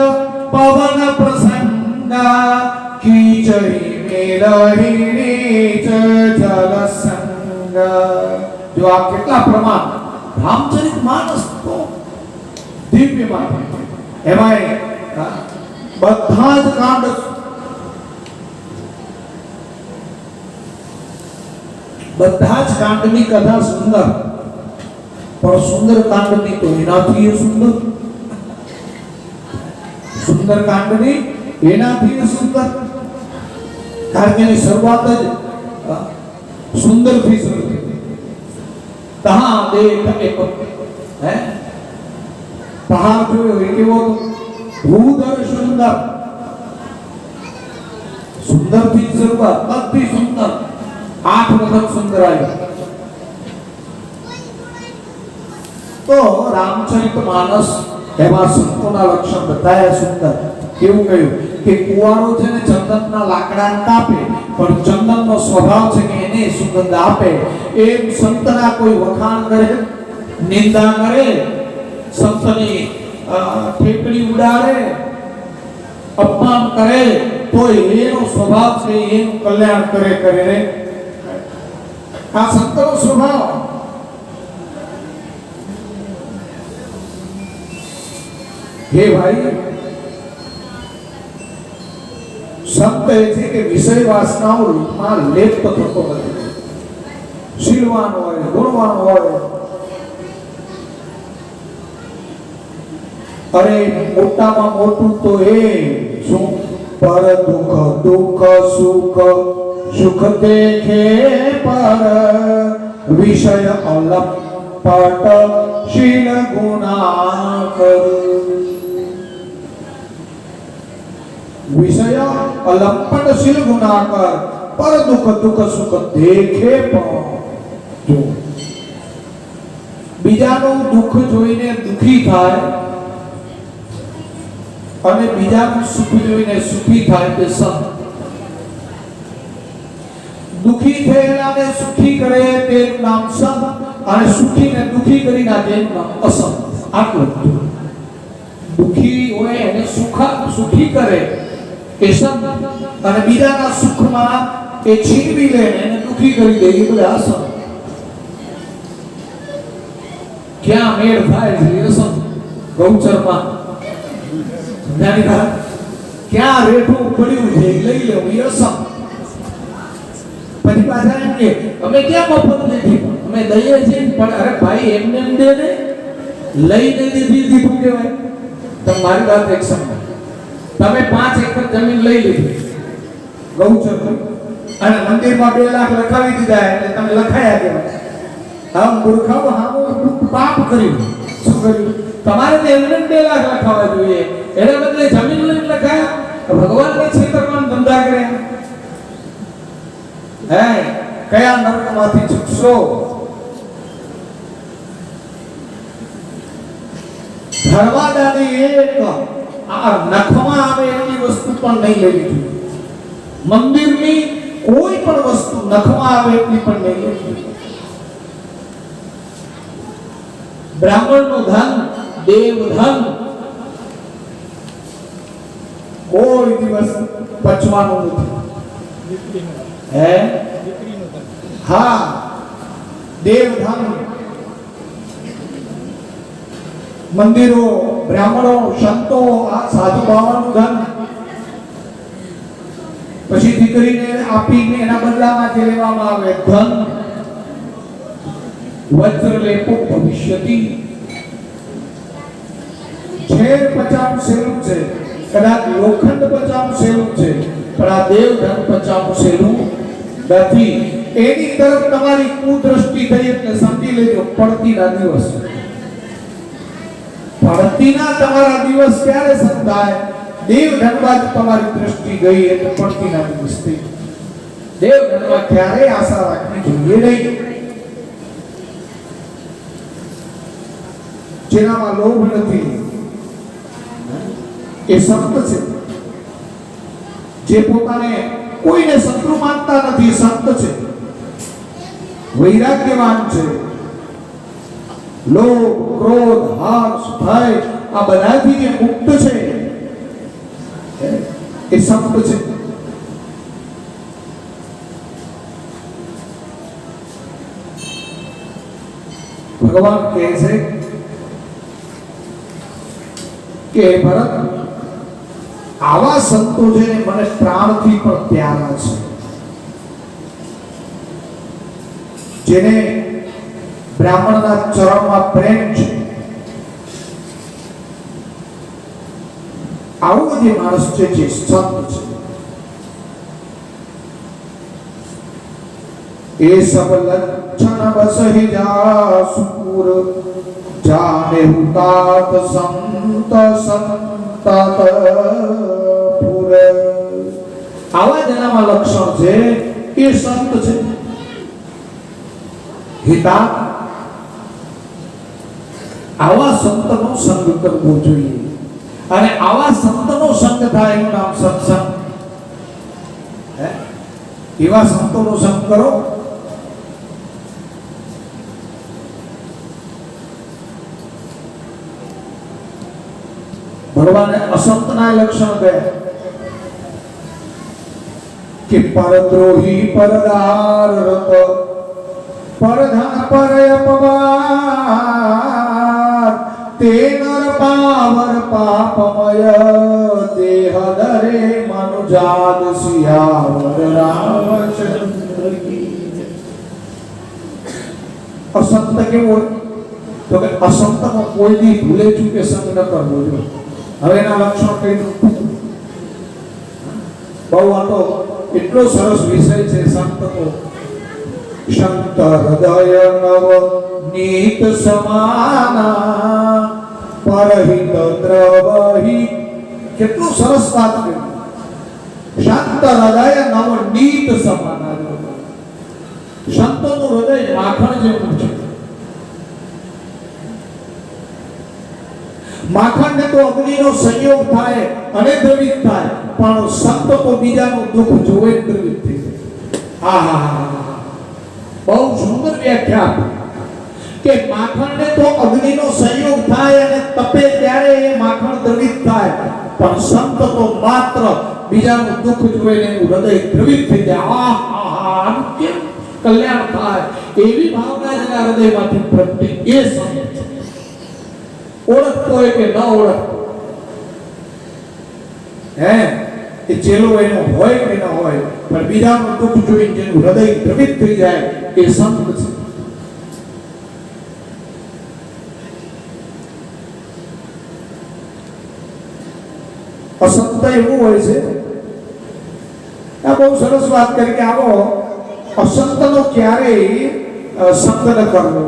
પવન પ્રસંગા કીચઈ મેલહી નીચ જલ સંગા. જો આ કેટલા પ્રમાણ રામચરિત માનસ તો દિવ્ય માં એમાંય બધા જ કાંડ બધા જ કાંડની કથા સુંદર, પણ સુંદર કાંડની તો એનાથી સુંદર, સુંદર કાંડની એનાથી સુંદર. કારણ કે એની શરૂઆત જ સુંદર થી શરૂ થઈ. તહા દેખ એક હે પહાડ જોયો એ કેવો ભૂધર સુંદર, સુંદર થી શરૂઆત, અતિ સુંદર, 8 વખત સુંદર આવ્યું. તો રામચરિત માનસ એમાં સંતોના લક્ષણ બતાયા સુંદર. કેવું કહ્યું કે કુવારો છે ને ચંદનના લાકડા કાપે, પણ ચંદનનો સ્વભાવ છે કે એને સુગંધ આપે. એમ સંતના કોઈ વખાણ કરે, નિંદા કરે, સંતની ઠેકડી ઉડાડે, અપમાન કરે, તો એનો સ્વભાવ છે એનું કલ્યાણ કરે રે. આ સંતનો સ્વભાવ. હે ભાઈ, સંત એ છે કે વિષય વાસનાઓમાં લેપ થતો નથી. શીલવાન હોય, ગુણવાન હોય. અરે મોટામાં મોટું તો એ શું પર દુઃખ દુઃખ સુખ સુખ દેખે પર વિષય અલપટ શીલ ગુણાકર. વિષય અલપટ શીલ ગુણાકર પર દુઃખ દુઃખ સુખ દેખે પણ. જો બીજાનું દુઃખ જોઈને દુખી થાય અને બીજાનું સુખ જોઈને સુખી થાય તે સંત. દુખી થયેલાને સુખી કરે તેનું નામ સંત, અને સુખીને દુખી કરી નાખે તેનું નામ અસંત. આટલું દુખી હોય એને સુખી કરે એ સંત, અને બીજાના સુખમાં એ છીનવી લે એને દુખી કરી દે એ બધા અસંત. ક્યાં મેળ થાય છે અસંત? ગૌચરમાં ક્યાં રેઠું પડ્યું છે લઈ લેવું એ અસંત. પછી પાછા એમ કે અમે ક્યાં મફત નથી, અમે દઈએ છીએ પણ અરે ભાઈ એમને એમ દે ને, લઈને દીધું કહેવાય. તમારી વાત એક સમય તમે 5 એકર જમીન લઈ લીધી ગૌચર અને મંદિરમાં 2 લાખ લખાવી દીધા એટલે તમે લખાયા કહેવાય. આમ મૂર્ખાઓ હામો પાપ કર્યું. શું કર્યું? તમારે તો એમને 2 લાખ લખાવા જોઈએ, એને બદલે જમીન લઈને લખાયા. ભગવાનને છેતરવાનો ધંધા કર્યા. હે કયા નરકમાંથી છૂટશો? ધર્માદાની એક આ નખમાં આવે એવી વસ્તુ પણ નહીં લેવી જોઈએ. મંદિરની કોઈ પણ વસ્તુ નખમાં આવે એટલી પણ નહીં લેવી જોઈએ. બ્રાહ્મણનું ધન, દેવ ધન કોઈ દિવસ પચવાનું નથી. હે હા, દેવ ધન, મંદિરો, બ્રાહ્મણો, સંતો, આ સાધુ બાવાનું ધન પછી દીકરીને આપીને એના બદલામાં જે લેવામાં આવે ધન. વજ્ર લેપો ભવિષ્યતિ. છેર પચાવું સહેલું છે, કદાચ લોખંડ પચાવું સહેલું છે, પણ આ દેવ ધન પચાવું સહેલું નથી. એની તરફ તમારી કુદ્રષ્ટિ થઈ એટલે સમજી લેજો પડતી ના દિવસ. ભક્તિના તમારા દિવસ ક્યારે સંધાય? દેવ ધનવાદ તમારી દ્રષ્ટિ ગઈ એટલે પડતીના દિવસ થઈ. દેવ ધનવાદ ક્યારે આશા રાખવી જોઈએ નહીં. જેનામાં લોભ નથી એ સંત છે. જે પોતાને કોઈને શત્રુ માનતા નથી સંત છે, વૈરાગ્યવાન છે. લોભ, ક્રોધ, હર્ષ, ભય આ બધાથી જે મુક્ત છે એ સંત છે. ભગવાન કહે છે કે ભરત, આવા સંતો જેને મને પ્રાણથી પણ પ્યારા છે, જેને બ્રાહ્મણના ચરણમાં પ્રેમ છે, આવો જે માણસ છે જે સંત છે, એ સબ લક્ષણ બસહી જાસુર જાને હુતાત સંત સંતતપુર. આવા જેનામાં લક્ષણ છે એ સંત છે. હિતા આવા સંતનો સંગ કરવો જોઈએ અને આવા સંતનો સંગ થાય એનું નામ સત્સંગ. એવા સંતોનો સંગ કરો. ભગવાને અસંતના લક્ષણ ગયા કે પરદ્રોહી, પરદાર રત, પરધન પર અપવાર, તે નર પાવર પાપમય, દેહ ધરે મનુજાદ સિયાવર રામચંદ્ર કી. અસંત કેવો હોય તો કે અસંતનો કોઈ દી ભૂલે ચૂકે સંગ ન કરવો જોઈએ. હવે એના લક્ષણ કઈ બહુ આ તો એટલો સરસ વિષય છે સંતનો. સંત હૃદય નવ નીત સમાના, પરહિત દ્રવહી. કેટલું સરસ વાત કરી. શાંત હૃદય નવ નીત સમાના. સંતોનું હૃદય માખણ જેવું છે. માખણને તો અગ્નિનો સંયોગ થાય અને દ્રવિત થાય, પણ સંત તો બીજાનું દુઃખ જોવે દ્રવિત થઈ જાય. આહા, બહુ સુંદર વ્યાખ્યા કે માખણને તો અગ્નિનો સંયોગ થાય અને તપે ત્યારે એ માખણ દ્રવિત થાય, પણ સંત તો માત્ર બીજાનું દુઃખ જોઈને એનું હૃદય દ્રવિત થઈ જાય. આહા, કેમ કલ્યાણ થાય એવી ભાવના જેના હૃદયમાંથી પ્રગટે એ સંત છે. ઓળખતો હોય કે ન ઓળખતો, એ ચેલો એનો હોય કે ન હોય, પણ બીજાનું દુઃખ જોઈને જેનું હૃદય દ્રવિત થઈ જાય એ સંત છે. અસંત એવું હોય છે. આ બહુ સરસ વાત કરી કે આવો અસંતનો ક્યારેય સંગ ન કરવો.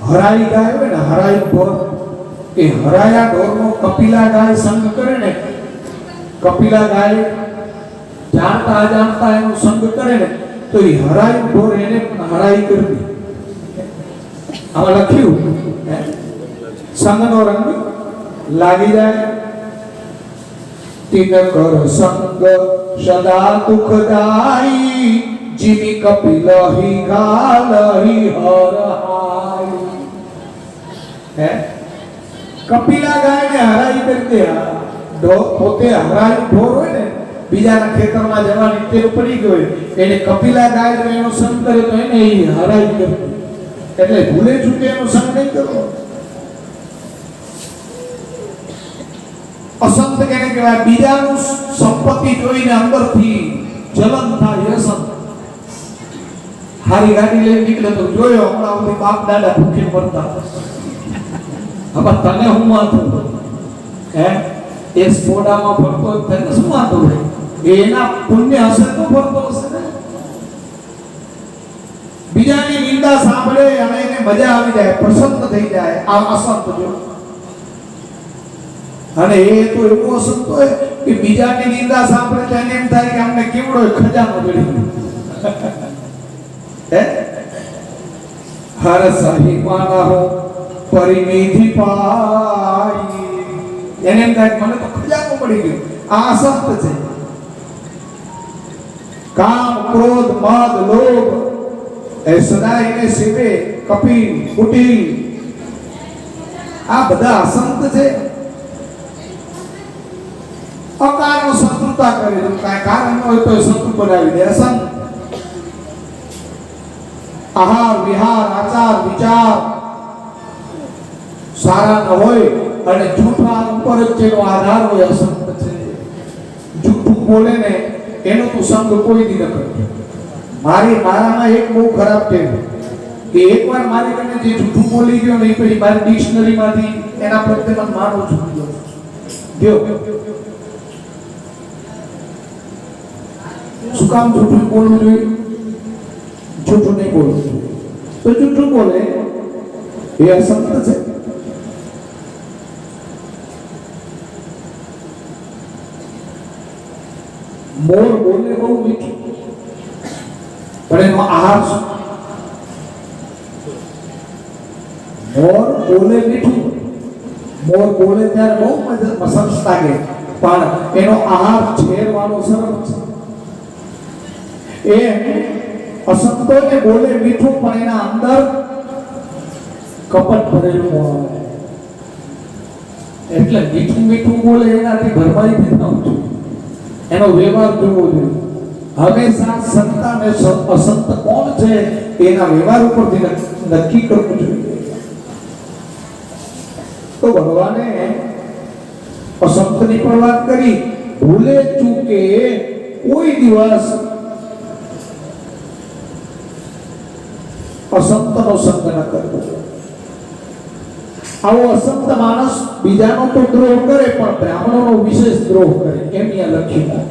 હરાઈ ગાય હોય ને, હરાઈ ઢોર, એ હરાયા ઢોરનો કપિલા ગાય સંગ કરે ને, કપિલા ગાય જાણતા અજાણતા એનો સંગ કરે ને, તો એ હરાઈ ઢોર એને પણ હરાઈ કરવી. આમાં લખ્યું સંગનો રંગ લાગી જાય. તિન કર સંગ સદા દુઃખદાયી, જીવી કપિલહી ગાલહી હરહાઈ. કપિલા ગાયને હરાઈ કરી દે. પોતે હરાઈ ઢોર હોય ને, બીજાના ખેતરમાં જવાની ટેવ પડી ગઈ, એને કપિલા ગાય એનો સંગ કરે તો એને હરાઈ કરી. એટલે ભૂલે ચૂકે એનો સંગ નહીં કરવો. અસંત કેને કહેવાય? બીજાનું સંપત્તિ જોઈને અંદરથી જલન થાય. અસંત હારી ગાડી લઈને નીકળે તો જોયો હમણાં સુધી બાપ દાદા ભૂખે મરતા, હવે તને હું માથું એ સ્પોડામાં ફરતો તને શું માથું એના પુણ્ય હશે તો ફરતો હશે ને. બીજાની નિંદા સાંભળે અને એને મજા આવી જાય, પ્રસન્ન થઈ જાય, આ અસંત જો. અને એ તો એવો અસંત હોય કે બીજાની નિંદા સાંભળે તો એને એમ થાય કે અમને કેવડો ખજાનો મળી ગયો. હે હર સાહિબાના હો પરિનિધિ પાઈ, એને એમ થાય મને તો ખજાનો મળી ગયો. આ અસંત છે. કામ ક્રોધ મદ લોભ એ સદાયને સેવે કપિલ કુટિલ, આ બધા અસંત છે. અકારણો શત્રુતા કરે, કાંઈ કારણ હોય તો શત્રુ બનાવી દે, અસંત. આહાર વિહાર આચાર વિચાર સારા ન હોય અને જૂઠા ઉપર જ જેનો આધાર હોય, અસંત છે. જૂઠું બોલે ને એનો તો સંગ કોઈ દી ન કરે. મારામાં એક બહુ ખરાબ ટેવ કે એકવાર મારી કને જે જૂઠું બોલી ગયો ને એ પછી મારી ડિક્શનરીમાંથી એના પ્રત્યે મને માનવું છૂટી ગયો. શું કામ જૂઠું બોલવું જોઈએ? જૂઠું નહીં બોલવું જોઈએ. તો જૂઠું બોલે એ અસંત છે. મોર બોલે બહુ મીઠું, પણ એનો આહાર શું? મોર બોલે મીઠું, મોર બોલે ત્યારે બહુ સરસ લાગે, પણ એનો આહાર છેરવાનો સરસ છે. એ અસંતોને બોલે મીઠું, પણ એના અંદર કપટ ભરેલું હોય. એટલે મીઠું મીઠું બોલે એનાથી ભરપાઈ ન જોઈએ, એનો વ્યવહાર જોવો જોઈએ. હંમેશા સંત અને અસંત કોણ છે એના વ્યવહાર ઉપરથી નક્કી કરવું જોઈએ. તો ભગવાને અસંતની પણ વાત કરી. ભૂલે ચૂકે કોઈ દિવસ અસંતનો સંગ ન કરવો. આવો અસંત માણસ બીજાનો તો દ્રોહ કરે, પણ બ્રાહ્મણોનો વિશેષ દ્રોહ કરે. એમ ત્યાં લખ્યું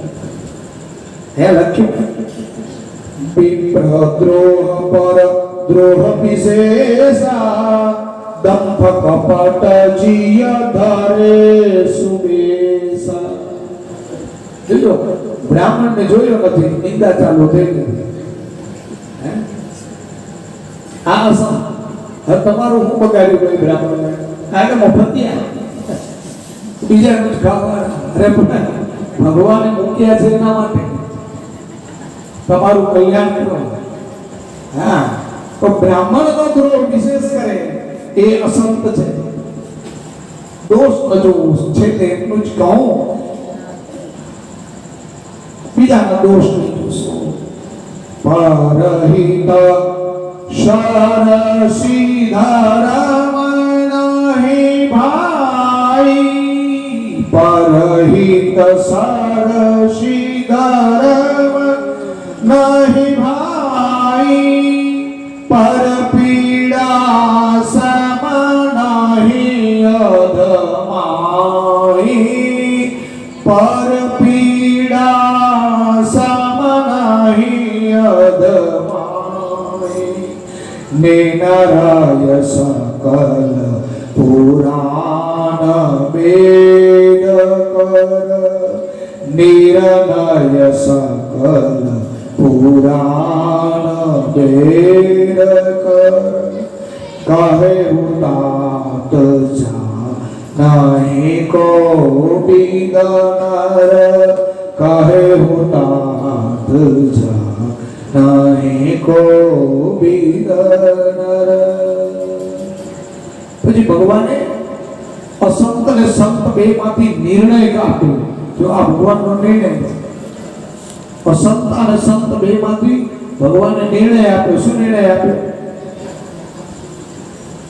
વિપ્ર દ્રોહ પર દ્રોહ વિશેષા દંભ કપટ જીય ધરે સુબેસા. જોજો બ્રાહ્મણને જોયો નથી, નિંદા ચાલુ થઈ ગઈ. આ અસંત. હવે તમારું હું બગાડ્યું કોઈ બ્રાહ્મણ? કારણ કે મફતિયા બીજાનું જ ખાવાનું. અરે ભગવાને મૂક્યા છે એના માટે તમારું કલ્યાણ કરો. હા, તો બ્રાહ્મણનો દ્રોહ વિશેષ કરે એ અસંત છે. દોષ જો છે તે એટલું જ કહું, બીજાના દોષ નહીં જોશો. પરહિત શરસી ધર્મ નહીં ભાઈ, પરહિત શરસી ધર્મ નહીં ભાઈ, પર પીડા સમ નહીં અધમાઈ, પર પીડા સમ નહીં અધમાઈ. નિનરાય સકલ પુરાણ વેદ કર, નિરનય સકલ પુરાણ વેદ કર. કહે ઉતાત જા નહીં કો બિગનર, કહે ઉતાત જા નહીં કો બિગનર. પછી ભગવાને અસંત અને સંત બે માંથી નિર્ણય આપ્યો. જો આ ભગવાનનો નિર્ણય છે. અસંત અને સંત બે માંથી ભગવાને નિર્ણય આપ્યો. શું નિર્ણય આપ્યો?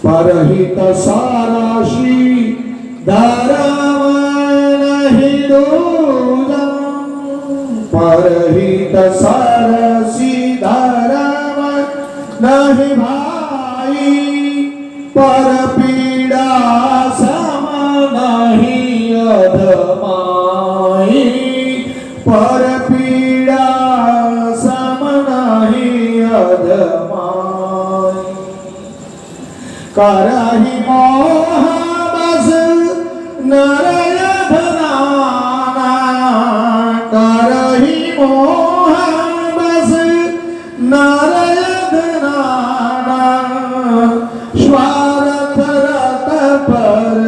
પરહિત સારાશી ધર્મ નહીં દૂજમ, પરહિત સારસી ધર્મ નહીં ભાઈ, પર પીડા સમ નહીં અધમાઈ, પર પીડા સમ નહીં અધમાઈ. કરહી મોહ બસ નરય ધનાના કરહી મોહ બસ નરય ધનાના સ્વાર્થ રત પર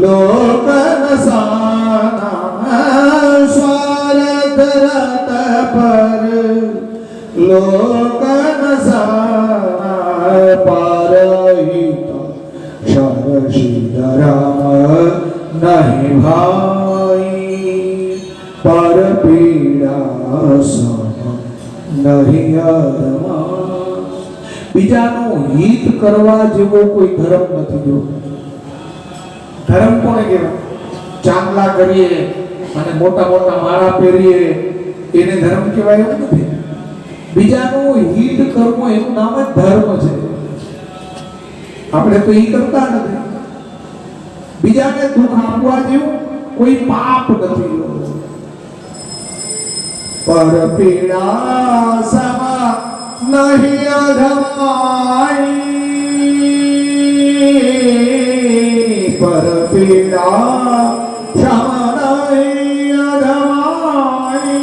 લોકન સાના સ્વાર્થ રત પર લોકન સાના પારહિત શરશીધરામ નહીં ભાઈ પર પીડા સમ નહીં અધમા. બીજાનું હિત કરવા જેવો કોઈ ધર્મ નથી. જો ધર્મ કોને કહેવાય? ચાંદલા કરીએ અને મોટા મોટા માળા પહેરીએ એને ધર્મ કહેવાય એવું નથી. બીજાનું હિત કરવું એનું નામ જ ધર્મ છે. આપણે તો એ કરતા નથી. બીજાને દુઃખ આપવા જેવું કોઈ પાપ નથી. પર પીડા સમા નહીં અધમાઈ પર પીડા સમા નહીં અધમાઈ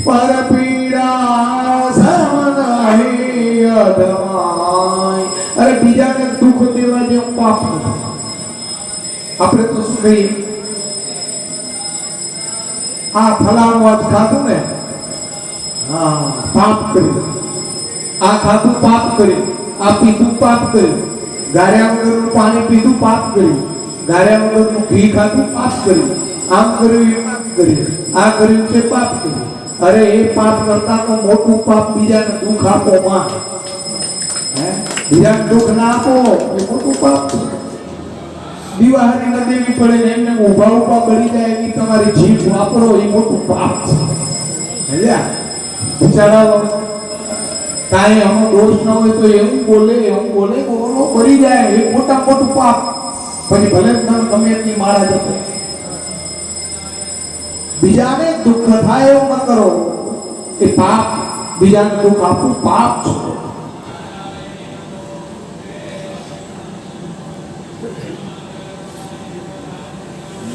પર પીડા સમા નહીં અધમાઈ. અરે બીજાને દુઃખ દેવા જેવું પાપ નથી. આપણે તો શું કહીએ? આ ફલાણું આજ ખાધું ને, હા પાપ કર્યું. આ ખાધું પાપ કર્યું. આ પીધું પાપ કર્યું. ગાર્યા વગરનું પાણી પીધું પાપ કર્યું. ગાર્યા વગરનું ઘી ખાધું પાપ કર્યું. આમ કર્યું એ પાપ કર્યું. આ કર્યું તે પાપ કર્યું. અરે એ પાપ કરતા તો મોટું પાપ બીજાને દુઃખ આપો માં. બીજાને દુઃખ ના આપો એ મોટું પાપ છે. દિવાળી ન દેવી પડે ને એમને ઉભા ઉભા બળી જાય એની તમારી જીભ વાપરો એ મોટું પાપ છે. બિચારા કાંઈ આનો દોષ ન હોય તો એવું બોલે બોલો બળી જાય એ મોટા મોટું પાપ. પછી ભલે ગમે એટલી માળા જતો. બીજાને દુઃખ થાય એવું ન કરો એ પાપ. બીજાને દુઃખ આપવું પાપ છે.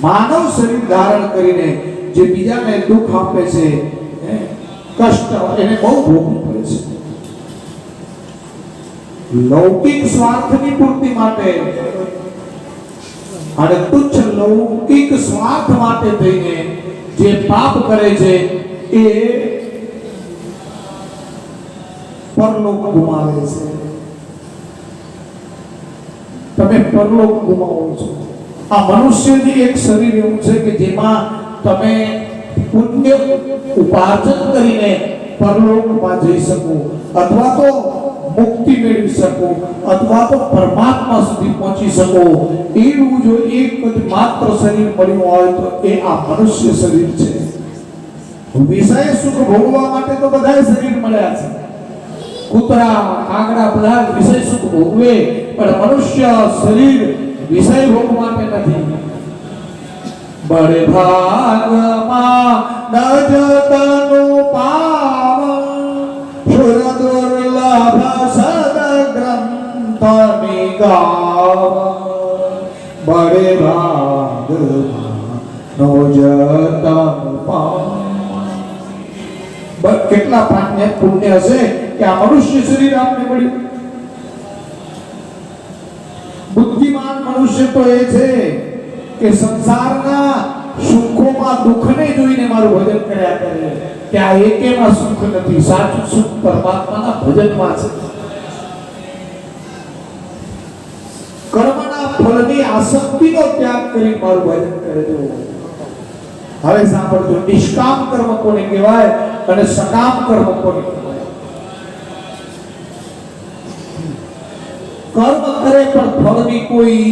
માનવ શરીર ધારણ કરીને જે બીજાને દુઃખ આપે છે, કષ્ટ એને બહુ ભોગવવું પડે છે. લૌકિક સ્વાર્થની પૂર્તિ માટે અને તુચ્છ લૌકિક સ્વાર્થ માટે થઈને જે પાપ કરે છે એ પરલોક ગુમાવે છે. તમે પરલોક ગુમાવો છો. આ મનુષ્યની એક શરીર એવું છે કે જેમાં તમે પુણ્ય ઉપાર્જન કરીને પરલોકમાં જઈ શકો, અથવા તો મુક્તિ મેળવી શકો, અથવા તો પરમાત્મા સુધી પહોંચી શકો. એવું જો એક જ માત્ર શરીર મળ્યું હોય તો એ આ મનુષ્ય શરીર છે. વિષય સુખ ભોગવવા માટે તો બધા શરીર મળ્યા છે. કૂતરા કાગડા બધા વિષય સુખ ભોગવે, પણ મનુષ્ય શરીર વિષય ભોગ માટે નથી. બળે ભાગમાં નજતનું પાવન સુર દુર્લભ સદ ગ્રંથ નિગાવ. બળે ભાગમાં નજતનું પાવન. કેટલા પુણ્ય હશે કે આ મનુષ્ય શરીર આપને મળ્યું. બુદ્ધિમાન મનુષ્ય તો એ છે કે સંસારના સુખોમાં દુઃખને જોઈને મારું ભજન કર્યા કરે કે આ એકેમાં સુખ નથી. સાચું સુખ પરમાત્માના ભજનમાં છે. કર્મના ફળની આસક્તિનો ત્યાગ કરી મારું ભજન કરે છે. હવે સાંભળજો, નિષ્કામ કર્મ કોને કહેવાય અને સકામ કર્મ કોને કહેવાય? કર્મ કરે પણ ફળની કોઈ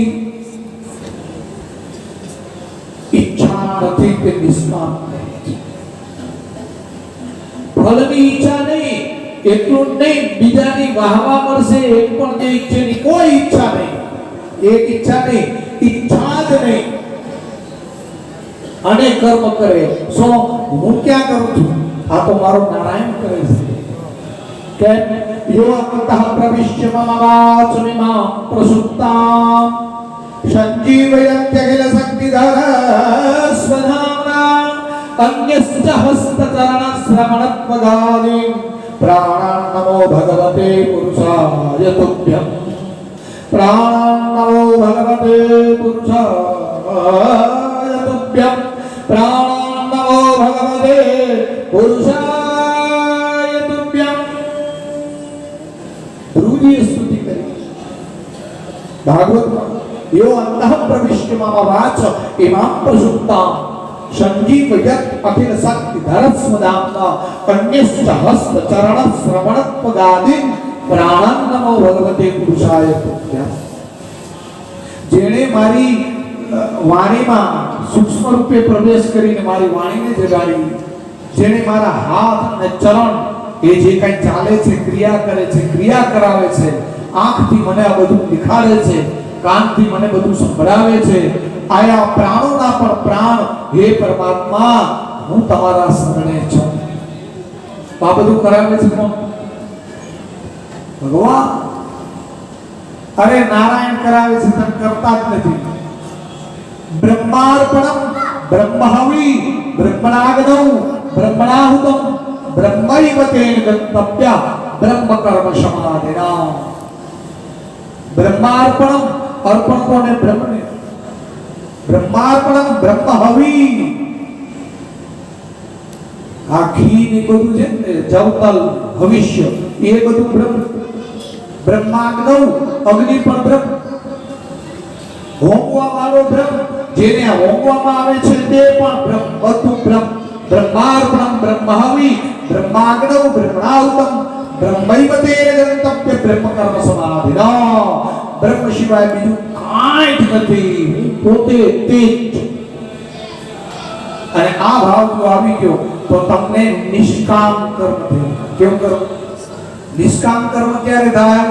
ઈચ્છા નથી કે નિષ્કામ. ફળની ઈચ્છા નહીં, એટલું નહીં બીજાની વાહવા મળશે એ પણ જે ઈચ્છેની કોઈ ઈચ્છા નહીં. એક ઈચ્છા નહીં, ઈચ્છા જ નહીં. અને કર્મ કરે સો હું ક્યાં કરું છું? આ તો મારો નારાયણ કરે છે. કે यो अन्तः प्रविश्य मम वाचमिमां प्रसुप्तां सञ्जीवयत्यखिल शक्तिधरस्वधाम्ना अन्यश्च हस्तचरणश्रवणत्वगादीन् प्राणान् नमो भगवते पुरुषाय तुभ्यं प्राणान् नमो भगवते पुरुषाय तुभ्यं प्राणान् नमो भगवते पुरुषाय तुभ्यं ध्रुवीय स्तुति करी भागवत यो अंतः प्रविश्य मम वाच इमां प्रसुप्तां संजीवयत् अखिल शक्ति धरस्वधाम्ना अन्यश्च हस्त चरण श्रवणत्वगादीन् प्राणान् नमो भगवते पुरुषाय तुभ्यं जेणे मारी वाणीમાં સૂક્ષ્મ રૂપે પ્રવેશ કરીને મારી વાણીને જગાડી જેણે મારા હાથ અને ચરણ એ જે કંઈ ચાલે છે ક્રિયા કરે છે ક્રિયા કરાવે છે આંખથી મને આ બધું દેખાડે છે કાનથી મને બધું સંભળાવે છે આયા પ્રાણોના પણ પ્રાણ હે પરમાત્મા હું તમારા શરણે છું આ બધું કરાવે છે કોણ ભગવાન અરે નારાયણ કરાવે છે તને કરતા જ નથી ब्रह्मार्पणम ब्रह्महवि ब्रह्मणाग्नौ ब्रह्मणाहुतम ब्रह्मैव तेन गन्तव्य ब्रह्म कर्म समाधिना ब्रह्मार्पणम अर्पण कोने ब्रह्म ने ब्रह्मार्पणम ब्रह्महवि आखी ने બધું છે ને જવતલ ભવિષ્ય એ બધું બ્રહ્મ ब्रह्माग्नौ अग्नि પણ બ્રહ્મ હોમવા વાળો બ્રહ્મ જેને હોમવામાં આવે છે તે પણ બ્રહ્મ બધું બ્રહ્મ ब्रह्मार्पणम ब्रह्महवि ब्रह्माग्नौ ब्रह्मणाहुतम ब्रह्मैव तेन गन्तव्य ब्रह्म कर्म समाधिना ब्रह्म સિવાય બીજું કાંઈ જ નથી હું પોતે તે જ અને આ ભાવ જો આવી ગયો તો તમને નિષ્કામ કર્મ થયું કેવું કર્મ નિષ્કામ કર્મ ક્યારે થાય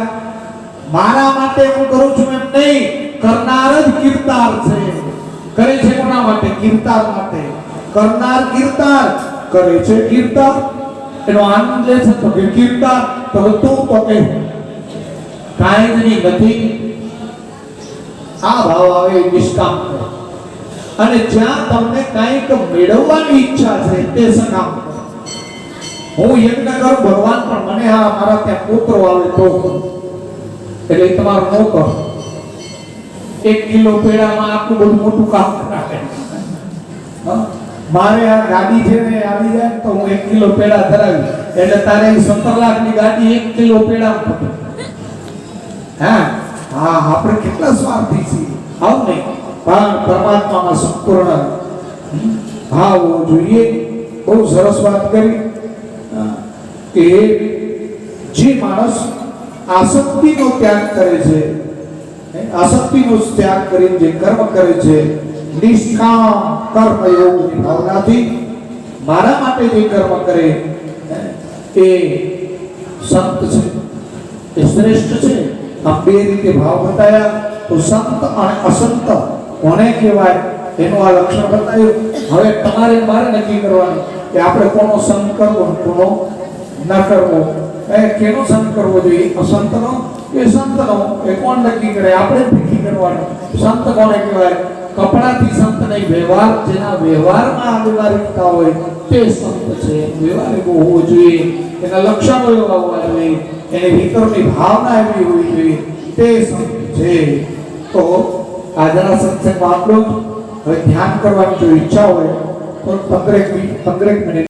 મારા માટે હું કરું છું એમ નહીં करनार ज कीर्तार छे करे छे कोना माटे कीर्तार माटे करनार कीर्तार करे छे कीर्तार एनो आनंद ले छे तो कीर्तार तो तू तो के काई ज नहीं गति आ भाव आवे निष्काम अने ज्या तमने काईक मेळवવાની ઈચ્છા છે તે સકામ હું યજ્ઞ કર ભગવાન પણ મને આ મારા ત્યાં પુત્ર આવે તો એટલે તમારો નો કર 1 કિલો પેડામાં આટલું બધું મોટું કામ કરાવે મારે આ ગાડી છે ને આવી જાય તો હું 1 કિલો પેડા ધરાવી એટલે તારે 17 લાખની ગાડી 1 કિલો પેડા હા હા આપણે કેટલા સ્વાર્થી છીએ આવ નહીં પણ પરમાત્મામાં સંપૂર્ણ ભાવ હોવો જોઈએ બહુ સરસ વાત કરી કે જે માણસ આસક્તિનો ત્યાગ કરે છે आसक्तिનો ત્યાગ કરીને જે કર્મ કરે છે નિષ્કામ કર્મ યોગની ભાવનાથી મારા માટે જે કર્મ કરે એ સંત છે એ શ્રેષ્ઠ છે આ બે રીતે ભાવ બતાયા તો સંત અને અસંત કોને કહેવાય એનું આ લક્ષણ બતાવ્યું હવે તમારે મારે નક્કી કરવાનું કે આપણે કોનો સંગ કરવો કોનો ન કરવો કેનો સંગ કરવો જોઈએ અસંતનો એ સંતનો એ કોણ નક્કી કરે આપણે નક્કી કરવાનું સંત કોને કહેવાય કપડાથી સંત નહીં વ્યવહાર જેના વ્યવહારમાં આ વ્યવહારિકતા હોય તે સંત છે વ્યવહારિક હોવો જોઈએ એના લક્ષણો એવા હોવા જોઈએ એની ભીતરની ભાવના એવી હોવી જોઈએ તે સંત છે તો આજના સત્સંગમાં આટલું હવે ધ્યાન કરવાની જો ઈચ્છા હોય તો 15 મિનિટ